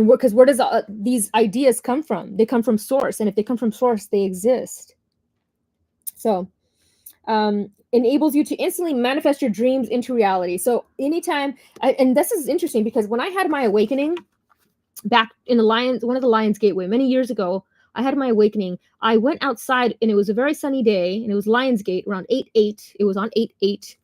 Speaker 1: because where does these ideas come from? They come from source, and if they come from source, they exist. So enables you to instantly manifest your dreams into reality. So anytime, and this is interesting because when I had my awakening, back in one of the Lions Gateway many years ago. I had my awakening. I went outside and it was a very sunny day and it was Lionsgate around 8/8. It was on 8/8.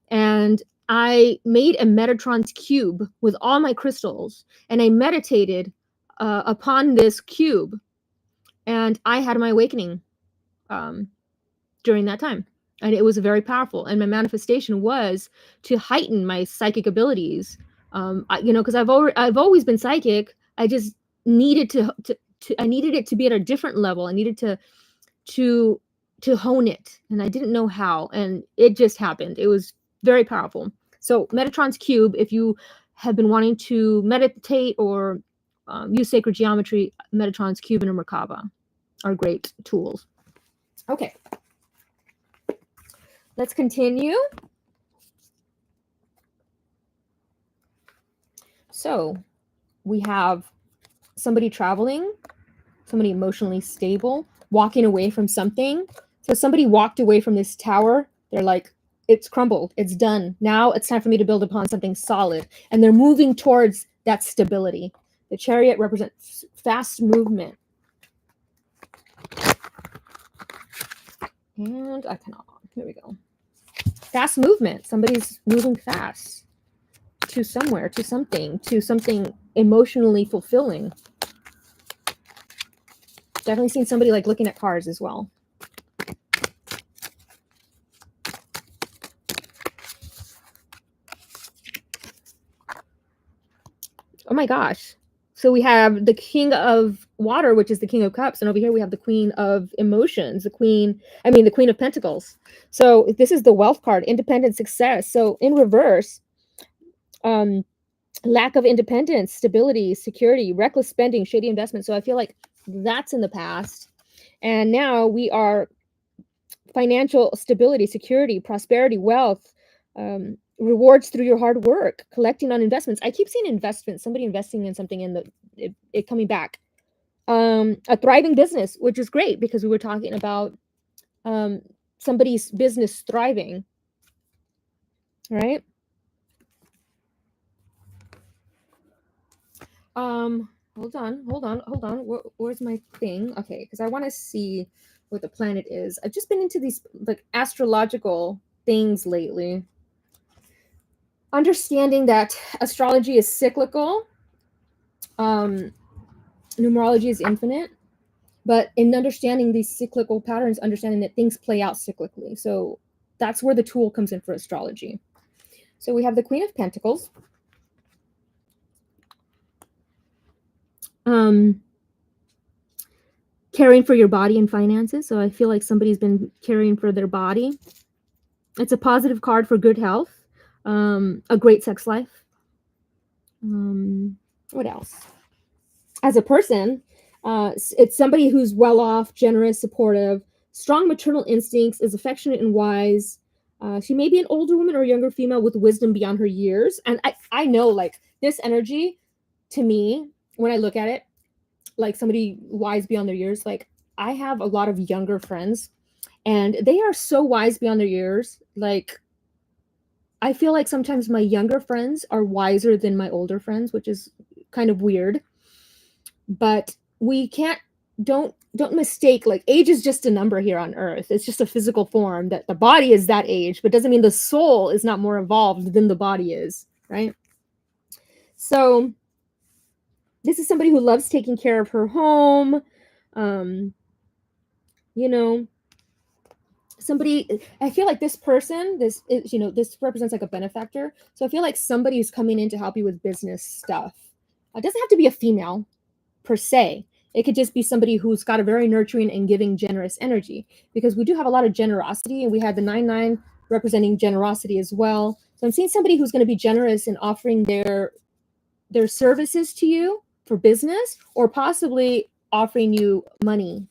Speaker 1: And I made a Metatron's cube with all my crystals and I meditated upon this cube and I had my awakening during that time. And it was very powerful. And my manifestation was to heighten my psychic abilities. Because I've always been psychic. I just needed I needed it to be at a different level. I needed to hone it, and I didn't know how, and it just happened. It was very powerful. So Metatron's cube, if you have been wanting to meditate or use sacred geometry, Metatron's cube and a Merkaba are great tools. Okay. Let's continue. So we have somebody traveling, somebody emotionally stable, walking away from something. So somebody walked away from this tower. They're like, it's crumbled. It's done. Now it's time for me to build upon something solid. And they're moving towards that stability. The Chariot represents fast movement. And I cannot. Here we go. Fast movement. Somebody's moving fast to somewhere, to something emotionally fulfilling. Definitely seen somebody like looking at cars as well. Oh my gosh. So we have the King of Water, which is the King of Cups. And over here we have the Queen of Emotions, the Queen of Pentacles. So this is the Wealth card, independent success. So in reverse, lack of independence, stability, security, reckless spending, shady investment. So I feel like that's in the past. And now we are financial stability, security, prosperity, wealth, rewards through your hard work, collecting on investments. I keep seeing investments, somebody investing in something and it coming back. A thriving business, which is great because we were talking about somebody's business thriving, right? Hold on. Where's my thing? Okay, because I want to see what the planet is. I've just been into these like astrological things lately. Understanding that astrology is cyclical, numerology is infinite, but in understanding these cyclical patterns, understanding that things play out cyclically. So that's where the tool comes in for astrology. So we have the Queen of Pentacles. Caring for your body and finances. So I feel like somebody's been caring for their body. It's a positive card for good health, a great sex life. What else? As a person, it's somebody who's well off, generous, supportive, strong maternal instincts, is affectionate and wise. She may be an older woman or a younger female with wisdom beyond her years. And I know like this energy to me, when I look at it, like somebody wise beyond their years, like I have a lot of younger friends and they are so wise beyond their years. Like I feel like sometimes my younger friends are wiser than my older friends, which is kind of weird. But we don't mistake, like age is just a number here on earth. It's just a physical form that the body is that age, but doesn't mean the soul is not more evolved than the body is, right? So this is somebody who loves taking care of her home. Somebody, I feel like this person, this represents like a benefactor. So I feel like somebody is coming in to help you with business stuff. It doesn't have to be a female per se. It could just be somebody who's got a very nurturing and giving, generous energy, because we do have a lot of generosity, and we had the 9/9 representing generosity as well. So I'm seeing somebody who's going to be generous in offering their services to you for business, or possibly offering you money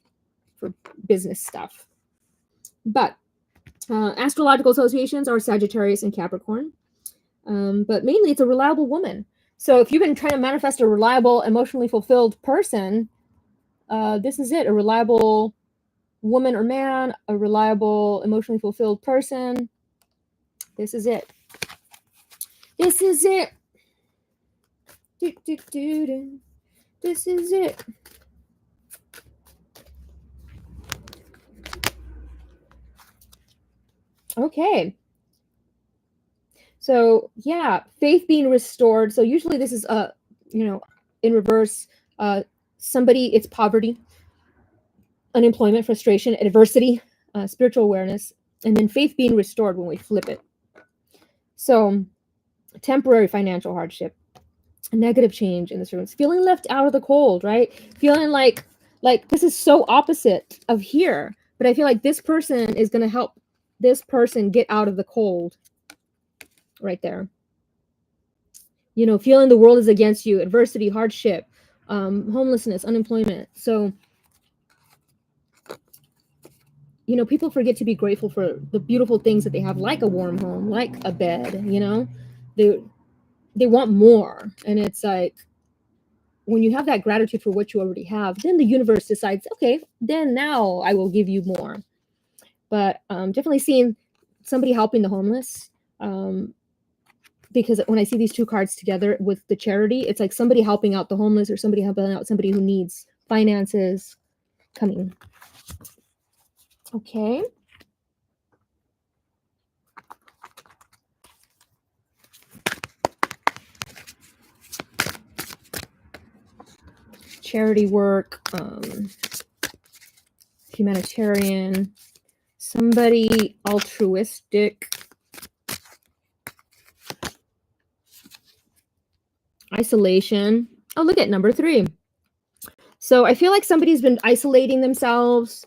Speaker 1: for business stuff. But astrological associations are Sagittarius and Capricorn. But mainly it's a reliable woman. So if you've been trying to manifest a reliable, emotionally fulfilled person, this is it. A reliable woman or man, a reliable, emotionally fulfilled person. This is it. This is it. This is it. Okay. So yeah, faith being restored. So usually this is in reverse. Somebody, it's poverty, unemployment, frustration, adversity, spiritual awareness, and then faith being restored when we flip it. So temporary financial hardship, negative change in the servants, feeling left out of the cold, right? Feeling like this is so opposite of here, but I feel like this person is going to help this person get out of the cold right there. Feeling the world is against you, adversity, hardship, homelessness, unemployment. So people forget to be grateful for the beautiful things that they have, like a warm home, like a bed. They want more, and it's like, when you have that gratitude for what you already have, then the universe decides, okay, then now I will give you more. But definitely seeing somebody helping the homeless, because when I see these two cards together with the charity, it's like somebody helping out the homeless, or somebody helping out somebody who needs finances coming. Okay. Charity work, humanitarian, somebody altruistic, isolation. Oh, look at number 3. So I feel like somebody's been isolating themselves.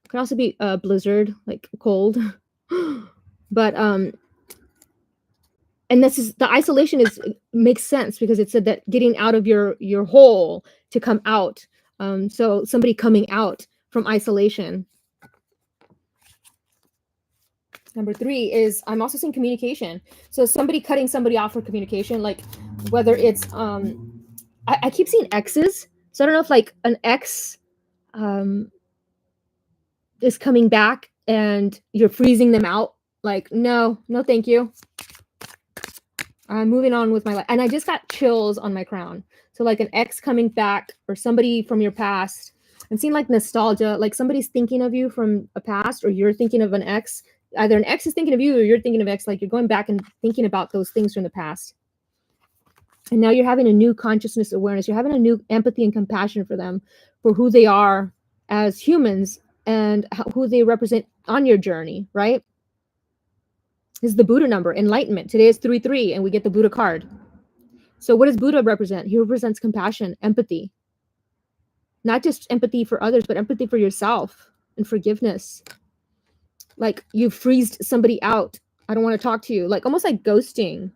Speaker 1: Could also be a blizzard, like cold. But and this is the isolation makes sense, because it said that getting out of your hole to come out. So somebody coming out from isolation. Number 3 is, I'm also seeing communication. So somebody cutting somebody off for communication, like whether it's I keep seeing exes. So I don't know if like an ex is coming back and you're freezing them out. Like, no, thank you. I'm moving on with my life. And I just got chills on my crown. So like an ex coming back, or somebody from your past. I'm seeing like nostalgia, like somebody's thinking of you from a past, or you're thinking of an ex. Either an ex is thinking of you, or you're thinking of ex, like you're going back and thinking about those things from the past. And now you're having a new consciousness awareness. You're having a new empathy and compassion for them, for who they are as humans, and who they represent on your journey, right? This is the Buddha number, enlightenment. Today is 3-3, and we get the Buddha card. So what does Buddha represent? He represents compassion, empathy. Not just empathy for others, but empathy for yourself, and forgiveness. Like, you freezed somebody out. I don't want to talk to you. Like, almost like ghosting.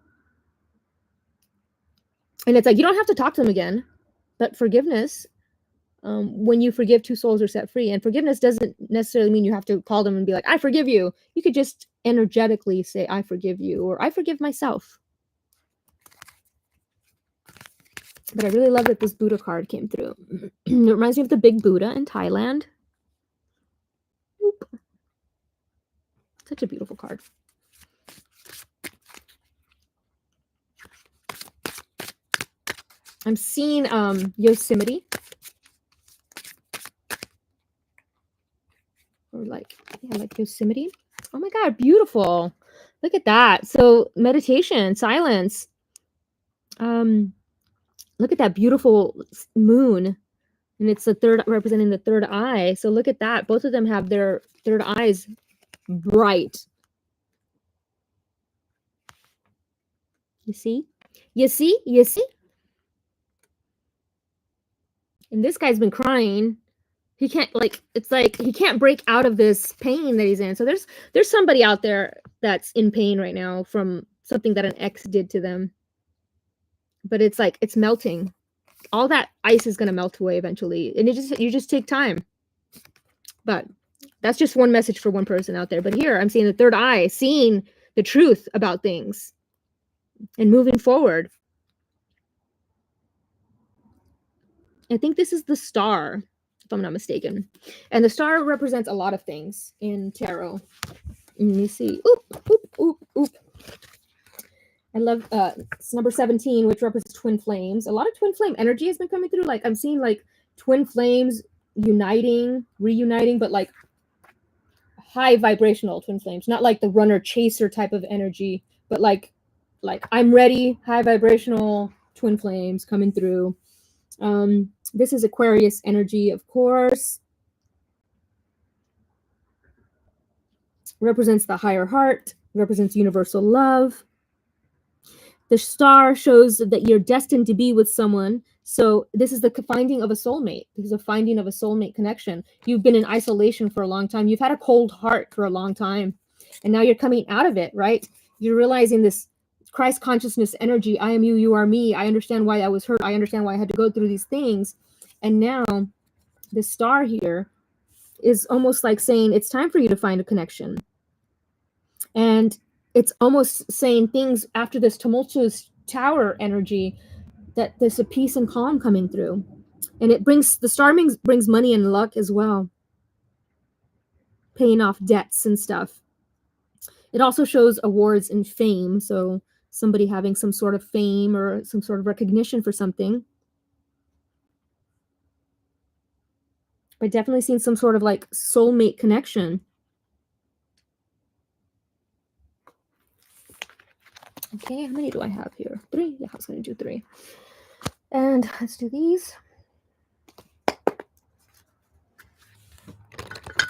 Speaker 1: And it's like, you don't have to talk to them again. But forgiveness, when you forgive, 2 souls are set free. And forgiveness doesn't necessarily mean you have to call them and be like, I forgive you. You could just energetically say, I forgive you, or I forgive myself. But I really love that this Buddha card came through. It reminds me of the big Buddha in Thailand. Oop. Such a beautiful card. I'm seeing Yosemite. Or like Yosemite. Oh my God, beautiful. Look at that. So meditation, silence. Look at that beautiful moon. And it's the third, representing the third eye. So look at that. Both of them have their third eyes bright. You see? You see? You see? And this guy's been crying. He can't, like, it's like he can't break out of this pain that he's in. So there's somebody out there that's in pain right now from something that an ex did to them. But it's like, it's melting. All that ice is going to melt away eventually. And you just take time. But that's just one message for one person out there. But here I'm seeing the third eye, seeing the truth about things and moving forward. I think this is the star, if I'm not mistaken. And the star represents a lot of things in tarot. Let me see. Oop, oop, oop, oop. I love it's number 17, which represents twin flames. A lot of twin flame energy has been coming through. Like I'm seeing like twin flames uniting, reuniting, but like high vibrational twin flames, not like the runner chaser type of energy, but like I'm ready, high vibrational twin flames coming through. This is Aquarius energy, of course. Represents the higher heart, represents universal love. The star shows that you're destined to be with someone. So this is the finding of a soulmate. This is a finding of a soulmate connection. You've been in isolation for a long time. You've had a cold heart for a long time. And now you're coming out of it, right? You're realizing this Christ consciousness energy. I am you, you are me. I understand why I was hurt. I understand why I had to go through these things. And now the star here is almost like saying it's time for you to find a connection. And it's almost saying things after this tumultuous tower energy that there's a peace and calm coming through. And it brings, the star brings money and luck as well. Paying off debts and stuff. It also shows awards and fame. So somebody having some sort of fame or some sort of recognition for something. But definitely seeing some sort of like soulmate connection. Okay, how many do I have here? 3? Yeah, I was going to do 3. And let's do these.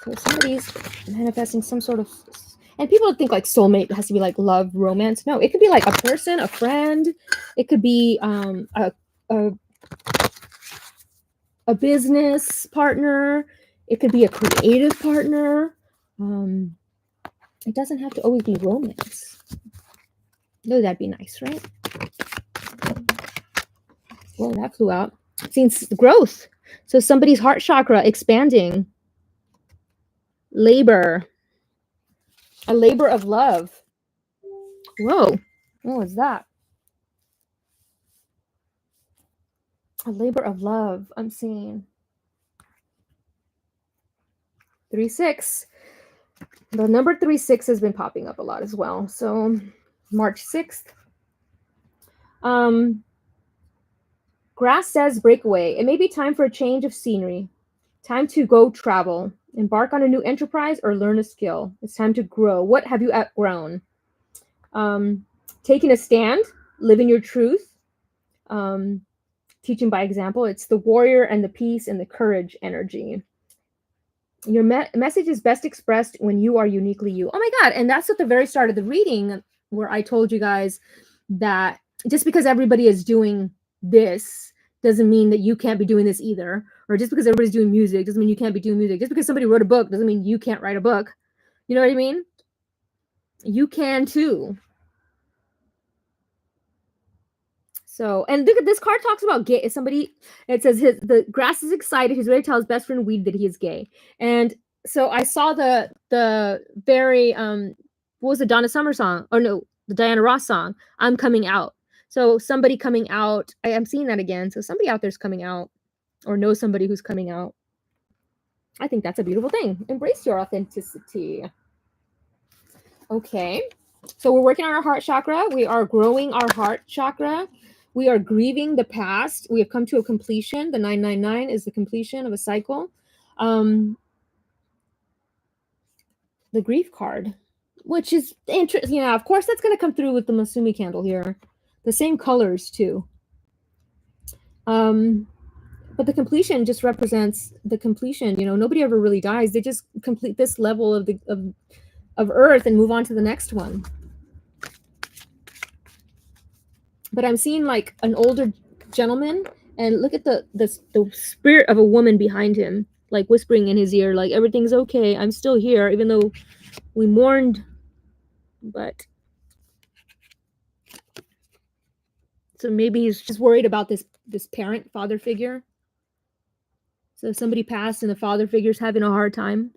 Speaker 1: So somebody's manifesting some sort of, and people think like soulmate has to be like love, romance. No, it could be like a person, a friend. It could be a business partner. It could be a creative partner. It doesn't have to always be romance. No, that'd be nice, right? Well, that flew out. Seeing growth. So somebody's heart chakra expanding. Labor. A labor of love. Whoa. What was that? A labor of love. I'm seeing. 3-6. The number 3-6 has been popping up a lot as well. So March 6th. Grass says breakaway. It may be time for a change of scenery. Time to go travel. Embark on a new enterprise or learn a skill. It's time to grow. What have you outgrown? Taking a stand. Living your truth. Teaching by example. It's the warrior and the peace and the courage energy. Your message is best expressed when you are uniquely you. Oh my God. And that's at the very start of the reading where I told you guys that just because everybody is doing this doesn't mean that you can't be doing this either. Or just because everybody's doing music doesn't mean you can't be doing music. Just because somebody wrote a book doesn't mean you can't write a book. You know what I mean? You can too. So, and look at this card talks about gay. Somebody, it says the grass is excited. He's ready to tell his best friend Weed that he is gay. And so I saw the very what was the Donna Summer song? Or no, the Diana Ross song. I'm coming out. So somebody coming out. I am seeing that again. So somebody out there's coming out, or knows somebody who's coming out. I think that's a beautiful thing. Embrace your authenticity. Okay. So we're working on our heart chakra. We are growing our heart chakra. We are grieving the past. We have come to a completion. The 999 is the completion of a cycle. The grief card, which is interesting. Yeah, of course, that's going to come through with the Masumi candle here. The same colors, too. But the completion just represents the completion. You know, nobody ever really dies. They just complete this level of Earth and move on to the next one. But I'm seeing like an older gentleman, and look at the spirit of a woman behind him, like whispering in his ear, like everything's okay. I'm still here, even though we mourned. But so maybe he's just worried about this parent, father figure. So somebody passed, and the father figure's having a hard time.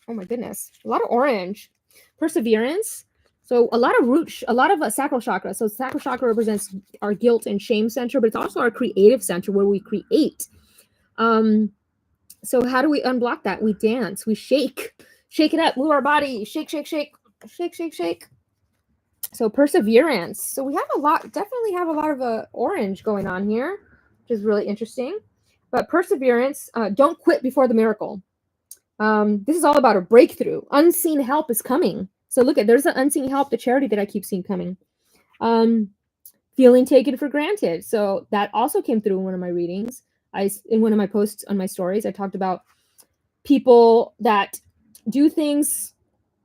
Speaker 1: Oh my goodness, a lot of orange. Perseverance. So a lot of sacral chakra. So sacral chakra represents our guilt and shame center, but it's also our creative center where we create. So how do we unblock that? We dance, we shake it up, move our body, shake, shake, shake. Shake, shake, shake. So perseverance. So we have definitely have a lot of orange going on here, which is really interesting. But perseverance, don't quit before the miracle. This is all about a breakthrough. Unseen help is coming. So look there's the unseen help, the charity that I keep seeing coming. Feeling taken for granted. So that also came through in one of my readings. In one of my posts on my stories, I talked about people that do things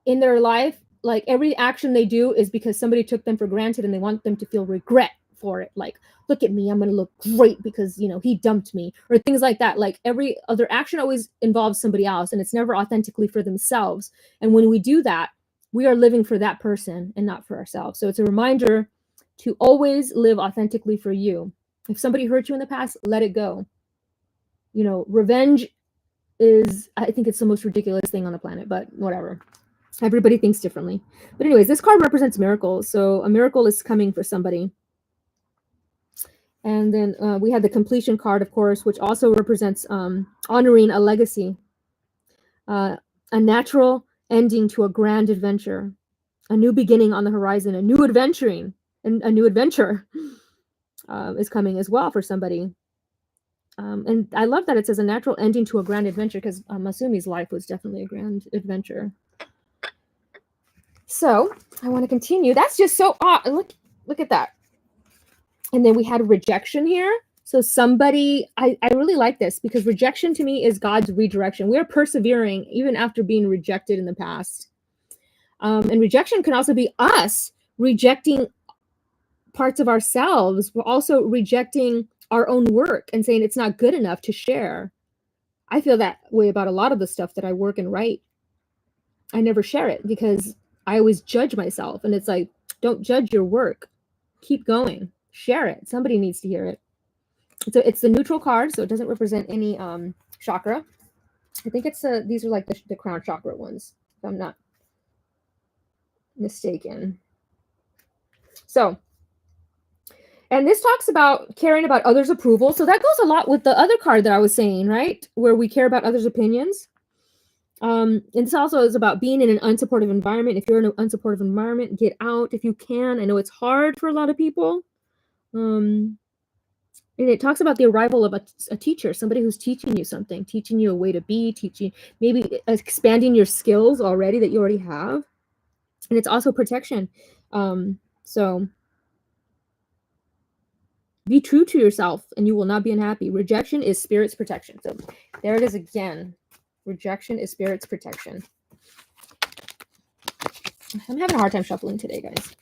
Speaker 1: in their life, like every action they do is because somebody took them for granted and they want them to feel regret for it. Like, look at me, I'm going to look great because, he dumped me, or things like that. Like every other action always involves somebody else and it's never authentically for themselves. And when we do that, we are living for that person and not for ourselves. So it's a reminder to always live authentically for you. If somebody hurt you in the past, let it go. Revenge is, I think it's the most ridiculous thing on the planet, but whatever. Everybody thinks differently. But anyways, this card represents miracles. So a miracle is coming for somebody. And then we had the completion card, of course, which also represents honoring a legacy, a natural ending to a grand adventure, a new beginning on the horizon, a new adventuring, and a new adventure is coming as well for somebody. And I love that it says a natural ending to a grand adventure, because Masumi's life was definitely a grand adventure. So I want to continue. That's just so odd. Look at that. And then we had rejection here. So somebody, I really like this, because rejection to me is God's redirection. We are persevering even after being rejected in the past. And rejection can also be us rejecting parts of ourselves. We're also rejecting our own work and saying it's not good enough to share. I feel that way about a lot of the stuff that I work and write. I never share it because I always judge myself. And it's like, don't judge your work. Keep going. Share it. Somebody needs to hear it. So it's the neutral card, so it doesn't represent any chakra. I think it's these are like the crown chakra ones, if I'm not mistaken. So, and this talks about caring about others' approval. So that goes a lot with the other card that I was saying, right? Where we care about others' opinions. And this also is about being in an unsupportive environment. If you're in an unsupportive environment, get out if you can. I know it's hard for a lot of people. And it talks about the arrival of a teacher, somebody who's teaching you something, teaching you a way to be, maybe expanding your skills already that you already have. And it's also protection. So be true to yourself and you will not be unhappy. Rejection is spirit's protection. So there it is again. Rejection is spirit's protection. I'm having a hard time shuffling today, guys.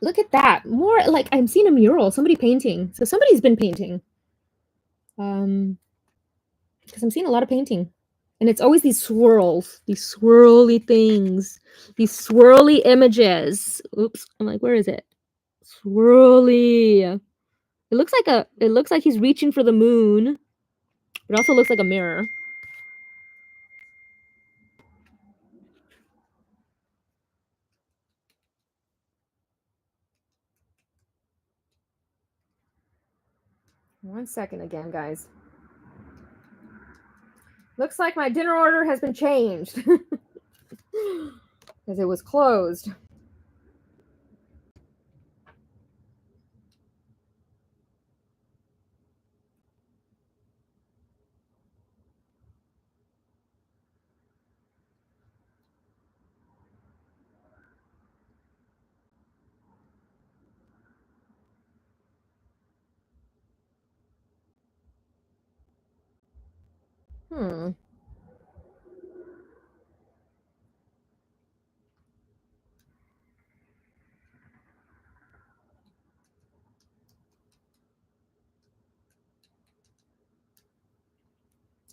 Speaker 1: Look at that. More like I'm seeing a mural, somebody painting. So somebody's been painting. Because I'm seeing a lot of painting. And it's always these swirls, these swirly things, these swirly images. Oops. I'm like, where is it? Swirly. It looks like he's reaching for the moon. It also looks like a mirror. One second again, guys. Looks like my dinner order has been changed. Because it was closed.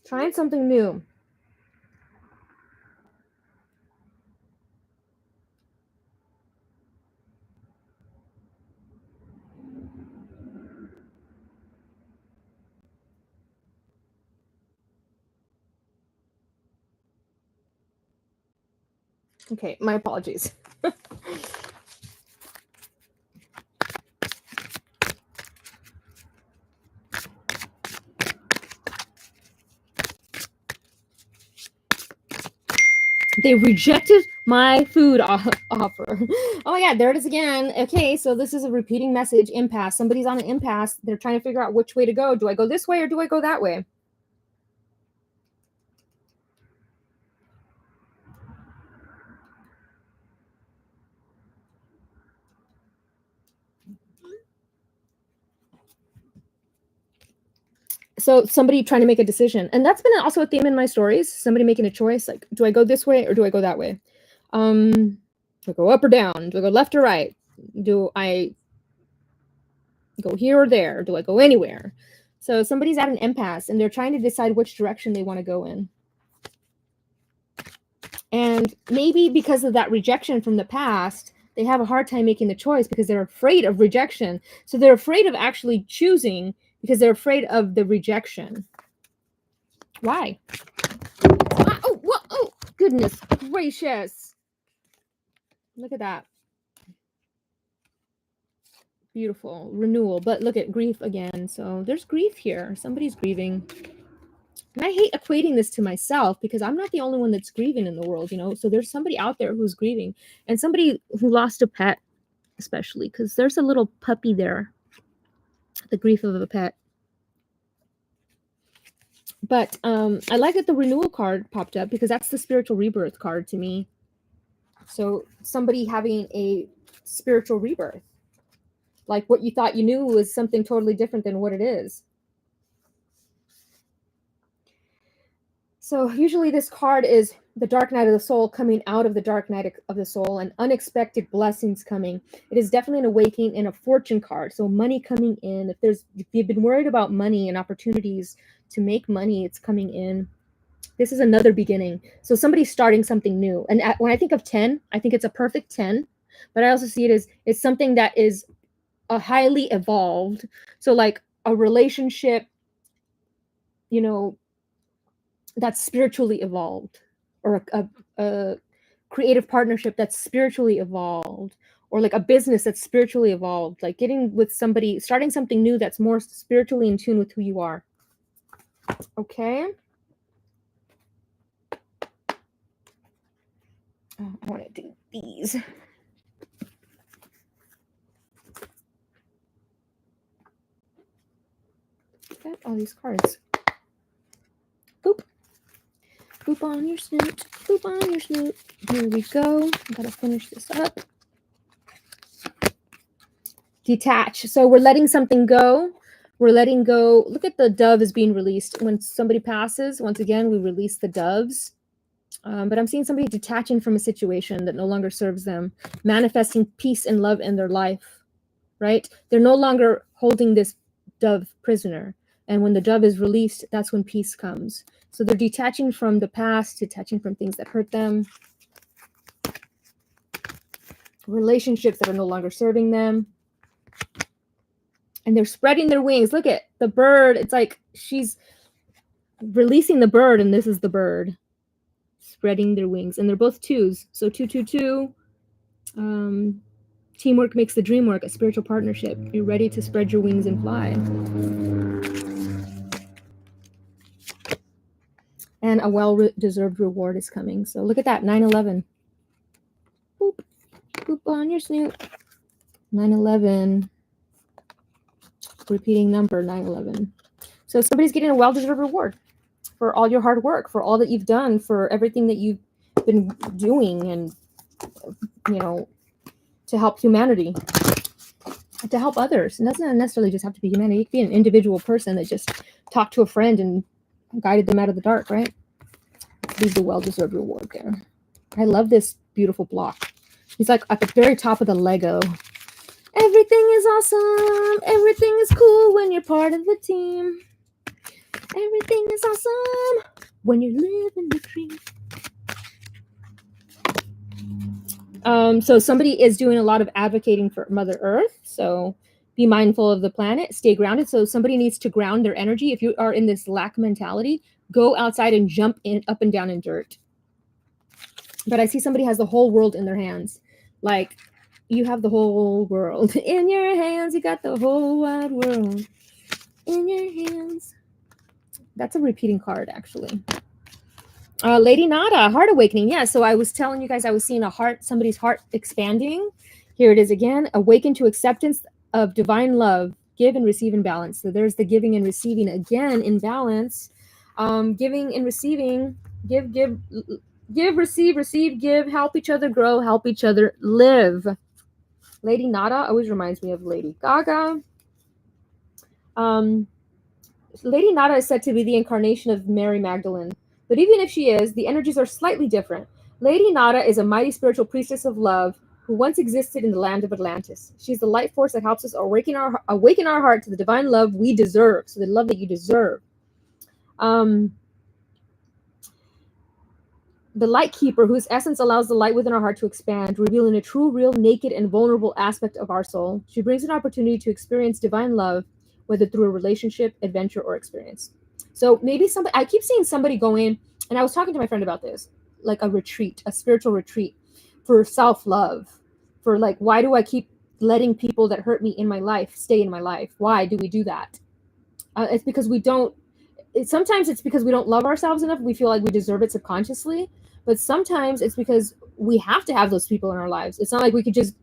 Speaker 1: Trying something new. Okay, my apologies. They rejected my food offer. Oh my God, there it is again. Okay, so this is a repeating message, impasse. Somebody's on an impasse. They're trying to figure out which way to go. Do I go this way or do I go that way? So somebody trying to make a decision. And that's been also a theme in my stories. Somebody making a choice, like, do I go this way or do I go that way? Do I go up or down? Do I go left or right? Do I go here or there? Do I go anywhere? So somebody's at an impasse and they're trying to decide which direction they want to go in. And maybe because of that rejection from the past, they have a hard time making the choice because they're afraid of rejection. So they're afraid of actually choosing because they're afraid of the rejection. Why? Oh, goodness gracious. Look at that. Beautiful. Renewal. But look at grief again. So there's grief here. Somebody's grieving. And I hate equating this to myself because I'm not the only one that's grieving in the world, you know? So there's somebody out there who's grieving and somebody who lost a pet, especially because there's a little puppy there. The grief of a pet. But I like that the renewal card popped up because that's the spiritual rebirth card to me. So somebody having a spiritual rebirth. Like what you thought you knew was something totally different than what it is. So usually this card is the dark night of the soul coming out of the dark night of the soul and unexpected blessings coming. It is definitely an awakening and a fortune card. So money coming in. If you've been worried about money and opportunities to make money, it's coming in. This is another beginning. So somebody's starting something new. And when I think of 10, I think it's a perfect 10. But I also see it as it's something that is a highly evolved. So like a relationship, you know, that's spiritually evolved, or a creative partnership that's spiritually evolved, or like a business that's spiritually evolved, like getting with somebody, starting something new that's more spiritually in tune with who you are. Okay. Oh, I want to do these. Got all these cards. Boop. Boop on your snoot. Boop on your snoot. Here we go. I gotta finish this up. Detach. So we're letting something go. We're letting go. Look at the dove is being released. When somebody passes, once again, we release the doves. But I'm seeing somebody detaching from a situation that no longer serves them, manifesting peace and love in their life, right? They're no longer holding this dove prisoner. And when the dove is released, that's when peace comes. So they're detaching from the past, detaching from things that hurt them, relationships that are no longer serving them. And they're spreading their wings. Look at the bird. It's like she's releasing the bird, and this is the bird spreading their wings. And they're both twos. So 2, 2, 2. Teamwork makes the dream work, a spiritual partnership. You're ready to spread your wings and fly. And a well-deserved reward is coming. So look at that, 9/11. Boop, boop on your snoot. 9/11. Repeating number, 9/11. So somebody's getting a well-deserved reward for all your hard work, for all that you've done, for everything that you've been doing, and you know, to help humanity, to help others. It doesn't necessarily just have to be humanity. It could be an individual person that just talked to a friend and guided them out of the dark, right? Leave the well-deserved reward there. I love this beautiful block. He's like at the very top of the Lego. Everything is awesome. Everything is cool when you're part of the team. Everything is awesome when you're living the dream. So somebody is doing a lot of advocating for Mother Earth. So be mindful of the planet, stay grounded. So somebody needs to ground their energy. If you are in this lack mentality, go outside and jump up and down in dirt. But I see somebody has the whole world in their hands. Like, you have the whole world in your hands. You got the whole wide world in your hands. That's a repeating card, actually. Lady Nada, heart awakening. Yeah, so I was telling you guys I was seeing somebody's heart expanding. Here it is again. Awaken to acceptance of divine love. Give and receive in balance. So there's the giving and receiving again in balance. Giving and receiving. Give, receive, receive, give. Help each other grow. Help each other live. Lady Nada always reminds me of Lady Gaga. Lady Nada is said to be the incarnation of Mary Magdalene. But even if she is, the energies are slightly different. Lady Nada is a mighty spiritual priestess of love who once existed in the land of Atlantis. She's the light force that helps us awaken our heart to the divine love we deserve. So the love that you deserve. The light keeper, whose essence allows the light within our heart to expand, revealing a true, real, naked, and vulnerable aspect of our soul. She brings an opportunity to experience divine love, whether through a relationship, adventure, or experience. So maybe I keep seeing somebody go in, and I was talking to my friend about this, like a retreat, a spiritual retreat for self-love, for like, why do I keep letting people that hurt me in my life stay in my life? Why do we do that? It's because we don't, sometimes it's because we don't love ourselves enough. We feel like we deserve it subconsciously, but sometimes it's because we have to have those people in our lives. It's not like we could just,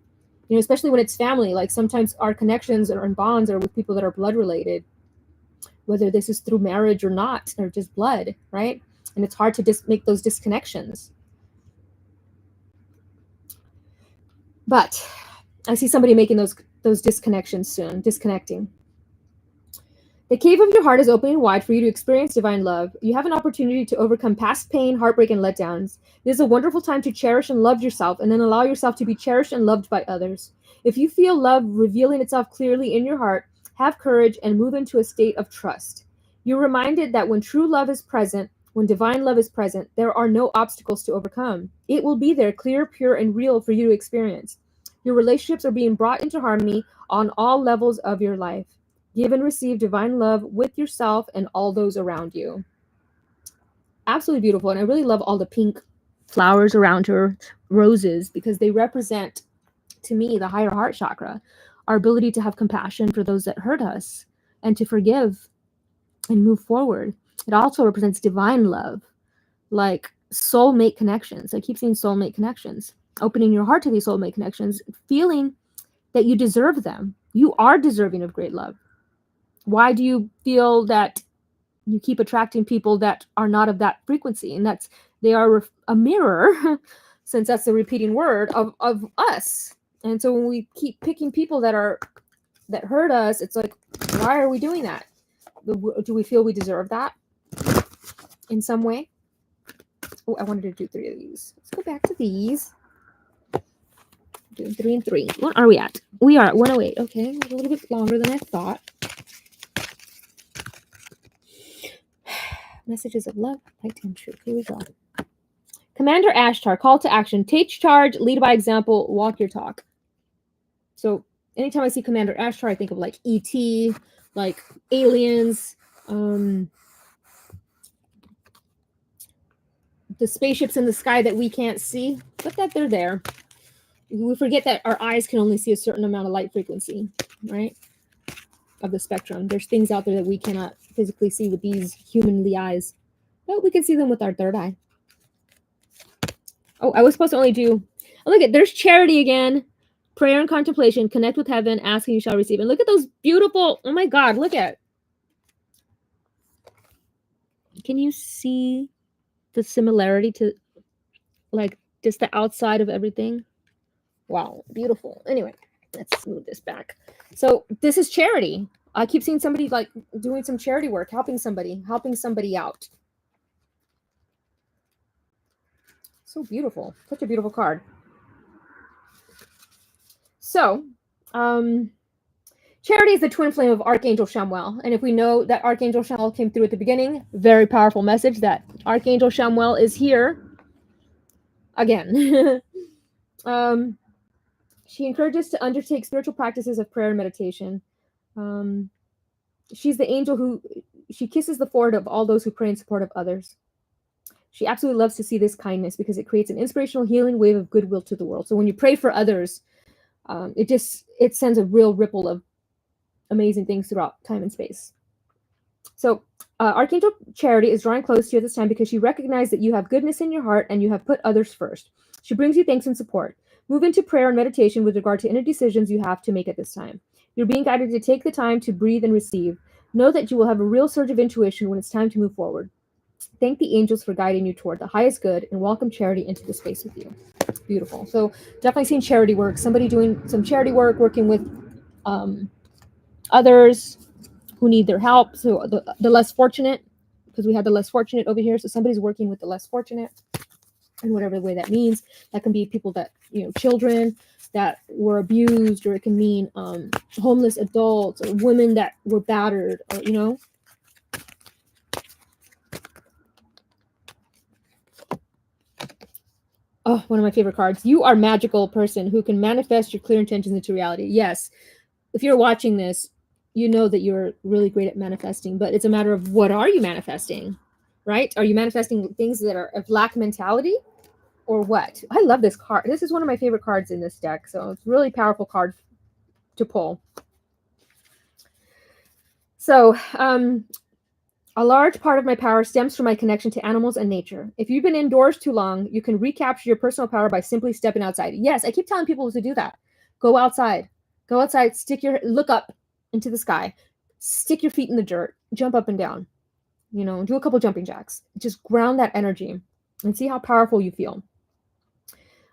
Speaker 1: especially when it's family, like sometimes our connections and bonds are with people that are blood related, whether this is through marriage or not, or just blood, right? And it's hard to make those disconnections. But I see somebody making those disconnections soon, disconnecting. The cave of your heart is opening wide for you to experience divine love. You have an opportunity to overcome past pain, heartbreak, and letdowns. This is a wonderful time to cherish and love yourself, and then allow yourself to be cherished and loved by others. If you feel love revealing itself clearly in your heart, have courage and move into a state of trust. You're reminded that when true love is present, when divine love is present, there are no obstacles to overcome. It will be there, clear, pure, and real for you to experience. Your relationships are being brought into harmony on all levels of your life. Give and receive divine love with yourself and all those around you. Absolutely beautiful. And I really love all the pink flowers around her, roses, because they represent, to me, the higher heart chakra, our ability to have compassion for those that hurt us and to forgive and move forward. It also represents divine love, like soulmate connections. I keep seeing soulmate connections, opening your heart to these soulmate connections, feeling that you deserve them. You are deserving of great love. Why do you feel that you keep attracting people that are not of that frequency? And they are a mirror, since that's the repeating word of us. And so when we keep picking people that hurt us, it's like, why are we doing that? Do we feel we deserve that in some way? Oh, I wanted to do 3 of these. Let's go back to these. Doing 3 and 3. What are we at? We are at 108. Okay, a little bit longer than I thought. Messages of love, light, and truth. Here we go. Commander Ashtar, call to action. Take charge, lead by example, walk your talk. So anytime I see Commander Ashtar, I think of like E.T., like aliens, the spaceships in the sky that we can't see, but that they're there. We forget that our eyes can only see a certain amount of light frequency, right? Of the spectrum. There's things out there that we cannot physically see with these humanly eyes, but we can see them with our third eye. Oh, I was supposed to only do, look at, there's charity again. Prayer and contemplation, connect with heaven, ask and you shall receive. And look at those beautiful, oh my God, look at. Can you see the similarity to like just the outside of everything? Wow, beautiful. Anyway, let's move this back. So this is charity. I keep seeing somebody like doing some charity work, helping somebody out. So beautiful. Such a beautiful card. So, charity is the twin flame of Archangel Chamuel. And if we know that Archangel Chamuel came through at the beginning, very powerful message that Archangel Chamuel is here again. She encourages to undertake spiritual practices of prayer and meditation. She's the angel she kisses the forehead of all those who pray in support of others. She absolutely loves to see this kindness because it creates an inspirational healing wave of goodwill to the world. So when you pray for others, it sends a real ripple of amazing things throughout time and space. So Archangel Charity is drawing close to you at this time because she recognizes that you have goodness in your heart and you have put others first. She brings you thanks and support. Move into prayer and meditation with regard to any decisions you have to make at this time. You're being guided to take the time to breathe and receive. Know that you will have a real surge of intuition when it's time to move forward. Thank the angels for guiding you toward the highest good and welcome Charity into the space with you. Beautiful. So definitely seeing charity work. Somebody doing some charity work, working with others who need their help. So the less fortunate, because we had the less fortunate over here. So somebody's working with the less fortunate in whatever way that means. That can be people that, children that were abused, or it can mean homeless adults or women that were battered, or. Oh, one of my favorite cards. You are a magical person who can manifest your clear intentions into reality. Yes. If you're watching this, you know that you're really great at manifesting, but it's a matter of what are you manifesting, right? Are you manifesting things that are of lack mentality or what? I love this card. This is one of my favorite cards in this deck. So it's a really powerful card to pull. So, a large part of my power stems from my connection to animals and nature. If you've been indoors too long, you can recapture your personal power by simply stepping outside. Yes, I keep telling people to do that. Go outside. Go outside, look up into the sky, stick your feet in the dirt, jump up and down, do a couple jumping jacks. Just ground that energy and see how powerful you feel.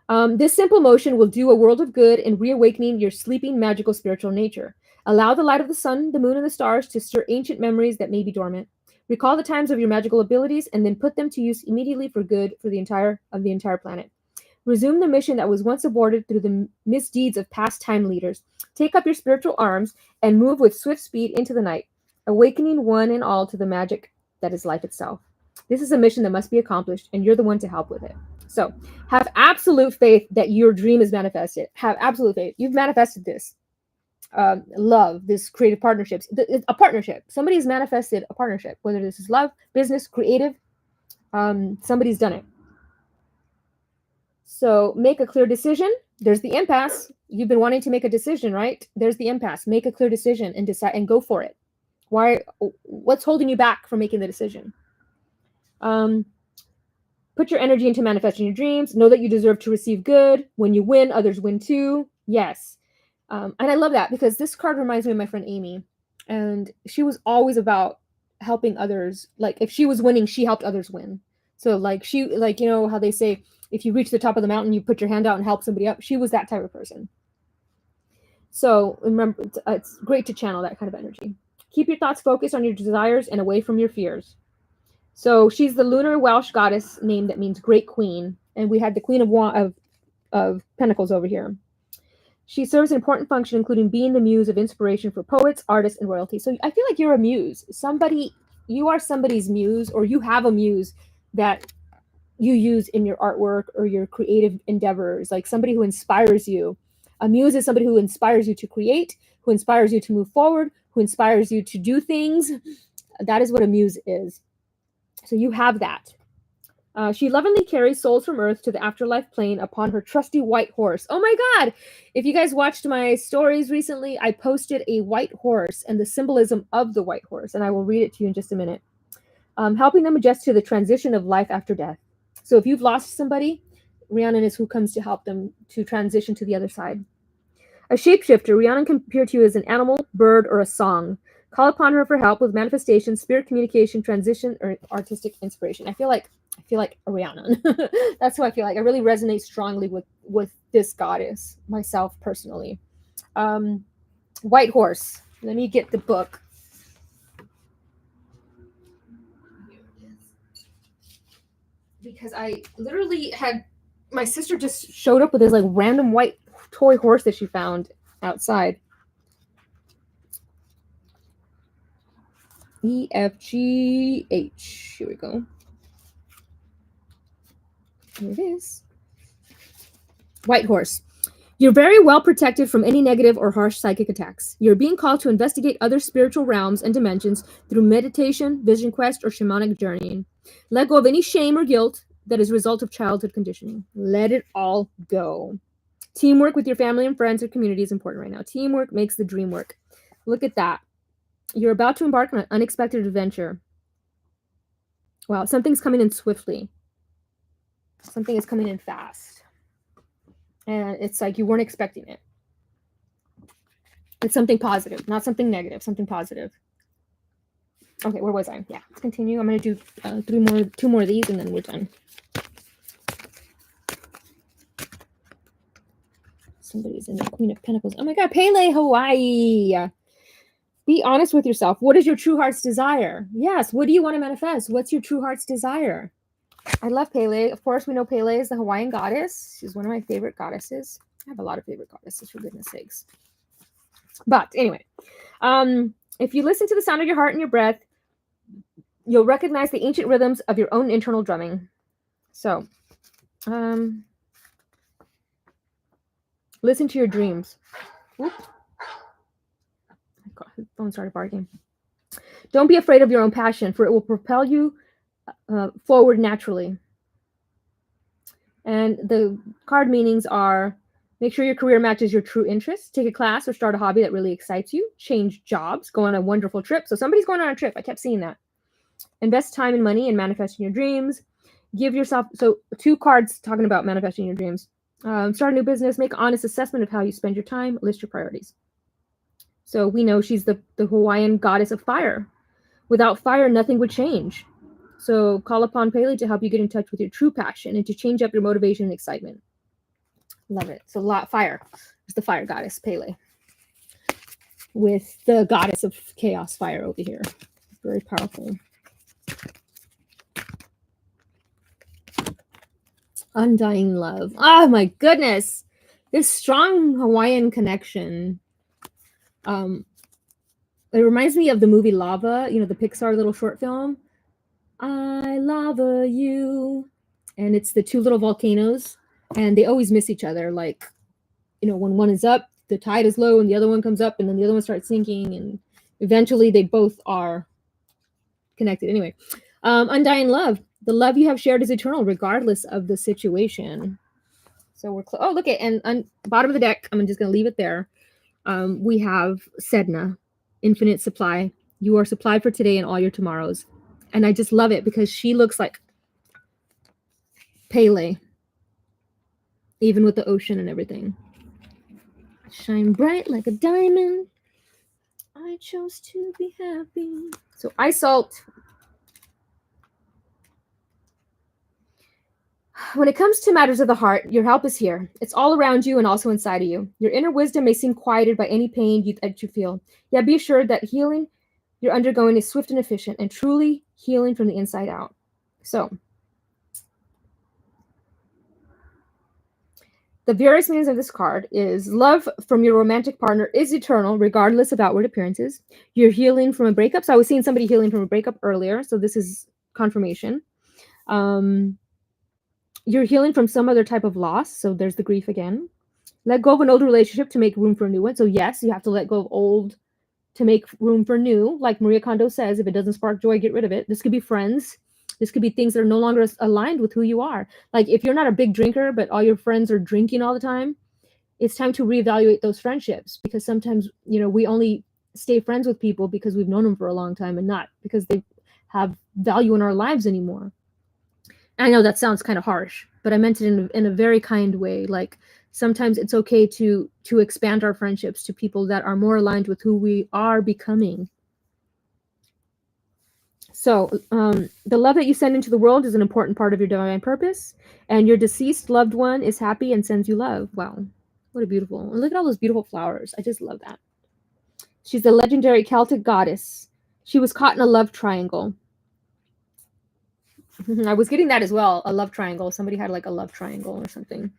Speaker 1: This simple motion will do a world of good in reawakening your sleeping, magical, spiritual nature. Allow the light of the sun, the moon, and the stars to stir ancient memories that may be dormant. Recall the times of your magical abilities and then put them to use immediately for good for the entire planet. Resume the mission that was once aborted through the misdeeds of past time leaders. Take up your spiritual arms and move with swift speed into the night, awakening one and all to the magic that is life itself. This is a mission that must be accomplished, and you're the one to help with it. So have absolute faith that your dream is manifested. Have absolute faith. You've manifested this. Love, this creative partnerships, a partnership. Somebody's manifested a partnership, whether this is love, business, creative, somebody's done it. So make a clear decision. There's the impasse. You've been wanting to make a decision, right? There's the impasse. Make a clear decision and decide and go for it. What's holding you back from making the decision? Put your energy into manifesting your dreams. Know that you deserve to receive good. When you win, others win too. Yes. And I love that because this card reminds me of my friend Amy. And she was always about helping others. Like if she was winning, she helped others win. So how they say, if you reach the top of the mountain, you put your hand out and help somebody up. She was that type of person. So remember, it's great to channel that kind of energy. Keep your thoughts focused on your desires and away from your fears. So she's the lunar Welsh goddess name that means great queen. And we had the Queen of Pentacles over here. She serves an important function, including being the muse of inspiration for poets, artists, and royalty. So I feel like you're a muse. You are somebody's muse, or you have a muse that you use in your artwork or your creative endeavors, like somebody who inspires you. A muse is somebody who inspires you to create, who inspires you to move forward, who inspires you to do things. That is what a muse is. So you have that. She lovingly carries souls from Earth to the afterlife plane upon her trusty white horse. Oh my God! If you guys watched my stories recently, I posted a white horse and the symbolism of the white horse, and I will read it to you in just a minute. Helping them adjust to the transition of life after death. So if you've lost somebody, Rhiannon is who comes to help them to transition to the other side. A shapeshifter, Rhiannon can appear to you as an animal, bird, or a song. Call upon her for help with manifestation, spirit communication, transition, or artistic inspiration. I feel like a Rhiannon. That's who I feel like. I really resonate strongly with this goddess myself personally. White horse. Let me get the book. Because I literally had my sister just showed up with this like random white toy horse that she found outside. EFGH. Here we go. Here it is. White horse. You're very well protected from any negative or harsh psychic attacks. You're being called to investigate other spiritual realms and dimensions through meditation, vision quest, or shamanic journeying. Let go of any shame or guilt that is a result of childhood conditioning. Let it all go. Teamwork with your family and friends or community is important right now. Teamwork makes the dream work. Look at that. You're about to embark on an unexpected adventure. Wow, something's coming in swiftly. Something is coming in fast. And it's like you weren't expecting it. It's something positive, not something negative, something positive. Okay, where was I? Yeah, let's continue. I'm going to do two more of these, and then we're done. Somebody's in the Queen of Pentacles. Oh my God, Pele, Hawaii. Be honest with yourself. What is your true heart's desire? Yes, what do you want to manifest? What's your true heart's desire? I love Pele. Of course, we know Pele is the Hawaiian goddess. She's one of my favorite goddesses. I have a lot of favorite goddesses, for goodness sakes. But anyway, if you listen to the sound of your heart and your breath, you'll recognize the ancient rhythms of your own internal drumming. So, listen to your dreams. Oop. God, his phone started barking. Don't be afraid of your own passion, for it will propel you forward naturally. And the card meanings are: make sure your career matches your true interests. Take a class or start a hobby that really excites you. Change jobs. Go on a wonderful trip. So somebody's going on a trip. I kept seeing that. Invest time and money in manifesting your dreams. Give yourself, so 2 cards talking about manifesting your dreams. Start a new business. Make an honest assessment of how you spend your time. List your priorities. So we know she's the Hawaiian goddess of fire. Without fire, nothing would change. So call upon Pele to help you get in touch with your true passion and to change up your motivation and excitement. Love it. So fire. It's the fire goddess, Pele. With the goddess of chaos, fire, over here. Very powerful. Undying love. Oh my goodness. This strong Hawaiian connection. It reminds me of the movie Lava, you know, the Pixar little short film. I lava you. And it's the 2 little volcanoes. And they always miss each other. Like, you know, when one is up, the tide is low, and the other one comes up, and then the other one starts sinking. And eventually they both are connected. Anyway, undying love. The love you have shared is eternal, regardless of the situation. So we're oh, look at, and bottom of the deck, I'm just going to leave it there. We have Sedna, infinite supply. You are supplied for today and all your tomorrows. And I just love it because she looks like Pele, even with the ocean and everything. Shine bright like a diamond. I chose to be happy. So I salt. When it comes to matters of the heart, your help is here. It's all around you and also inside of you. Your inner wisdom may seem quieted by any pain that you feel. Yet be assured that healing you're undergoing is swift and efficient and truly healing from the inside out. So, the various meanings of this card is: love from your romantic partner is eternal, regardless of outward appearances. You're healing from a breakup. So I was seeing somebody healing from a breakup earlier. So this is confirmation. You're healing from some other type of loss. So there's the grief again. Let go of an old relationship to make room for a new one. So yes, you have to let go of old to make room for new. Like Maria Kondo says, if it doesn't spark joy, get rid of it. This could be friends. This could be things that are no longer aligned with who you are. Like if you're not a big drinker, but all your friends are drinking all the time, it's time to reevaluate those friendships, because sometimes, you know, we only stay friends with people because we've known them for a long time and not because they have value in our lives anymore. I know that sounds kind of harsh, but I meant it in a very kind way. Like sometimes it's okay to expand our friendships to people that are more aligned with who we are becoming. So the love that you send into the world is an important part of your divine purpose, and your deceased loved one is happy and sends you love. Wow, what a beautiful, and look at all those beautiful flowers. I just love that. She's the legendary Celtic goddess. She was caught in a love triangle. I was getting that as well, a love triangle. Somebody had like a love triangle or something.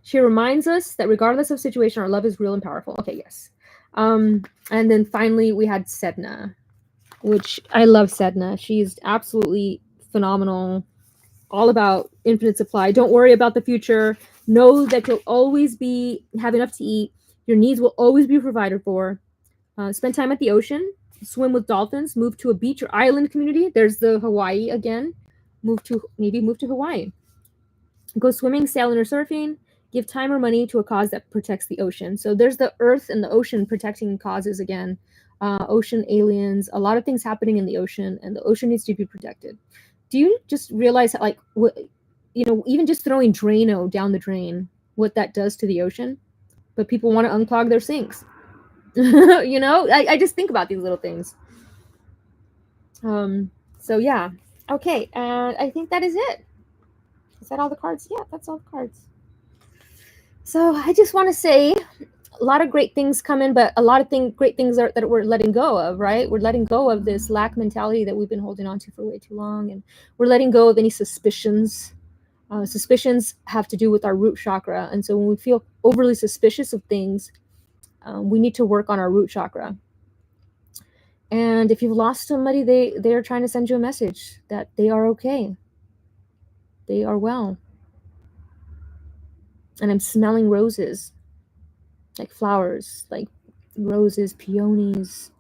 Speaker 1: She reminds us that regardless of situation, our love is real and powerful. Okay, yes. And then finally we had Sedna, which I love Sedna. She's absolutely phenomenal. All about infinite supply. Don't worry about the future. Know that you'll always have enough to eat. Your needs will always be provided for. Spend time at the ocean. Swim with dolphins. Move to a beach or island community. There's the Hawaii again. Move to Hawaii. Go swimming, sailing, or surfing. Give time or money to a cause that protects the ocean. So there's the earth and the ocean protecting causes again. ocean aliens, a lot of things happening in the ocean, and the ocean needs to be protected. Do you just realize that, like, what, even just throwing Drano down the drain, what that does to the ocean? But people want to unclog their sinks. I just think about these little things. So yeah. Okay, and I think that is it. Is that all the cards? Yeah, that's all the cards. So I just want to say a lot of great things coming, but a lot of great things that we're letting go of, right? We're letting go of this lack mentality that we've been holding on to for way too long, and we're letting go of any suspicions. Suspicions have to do with our root chakra, and so when we feel overly suspicious of things, we need to work on our root chakra. And if you've lost somebody, they are trying to send you a message that they are okay, they are well. And I'm smelling roses, like flowers, like roses, peonies.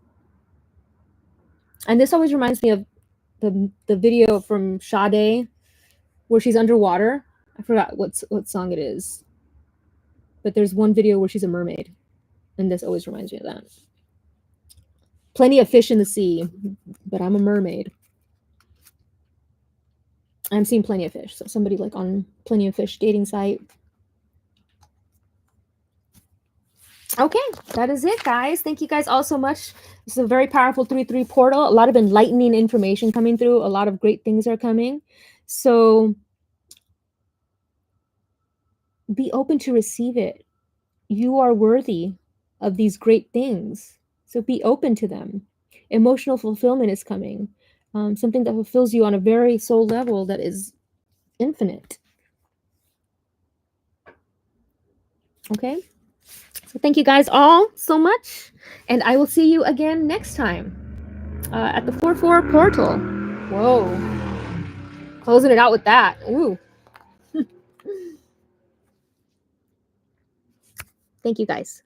Speaker 1: And this always reminds me of the video from Sade where she's underwater. I forgot what song it is, but there's one video where she's a mermaid, and this always reminds me of that. Plenty of fish in the sea, but I'm a mermaid. I'm seeing Plenty of Fish, so somebody like on Plenty of Fish dating site. Okay, that is it, guys. Thank you guys all so much. This is a very powerful 3-3 portal. A lot of enlightening information coming through. A lot of great things are coming. So be open to receive it. You are worthy of these great things. So be open to them. Emotional fulfillment is coming. Something that fulfills you on a very soul level that is infinite. Okay? So thank you guys all so much. And I will see you again next time at the 4-4 portal. Whoa. Closing it out with that. Ooh. Thank you guys.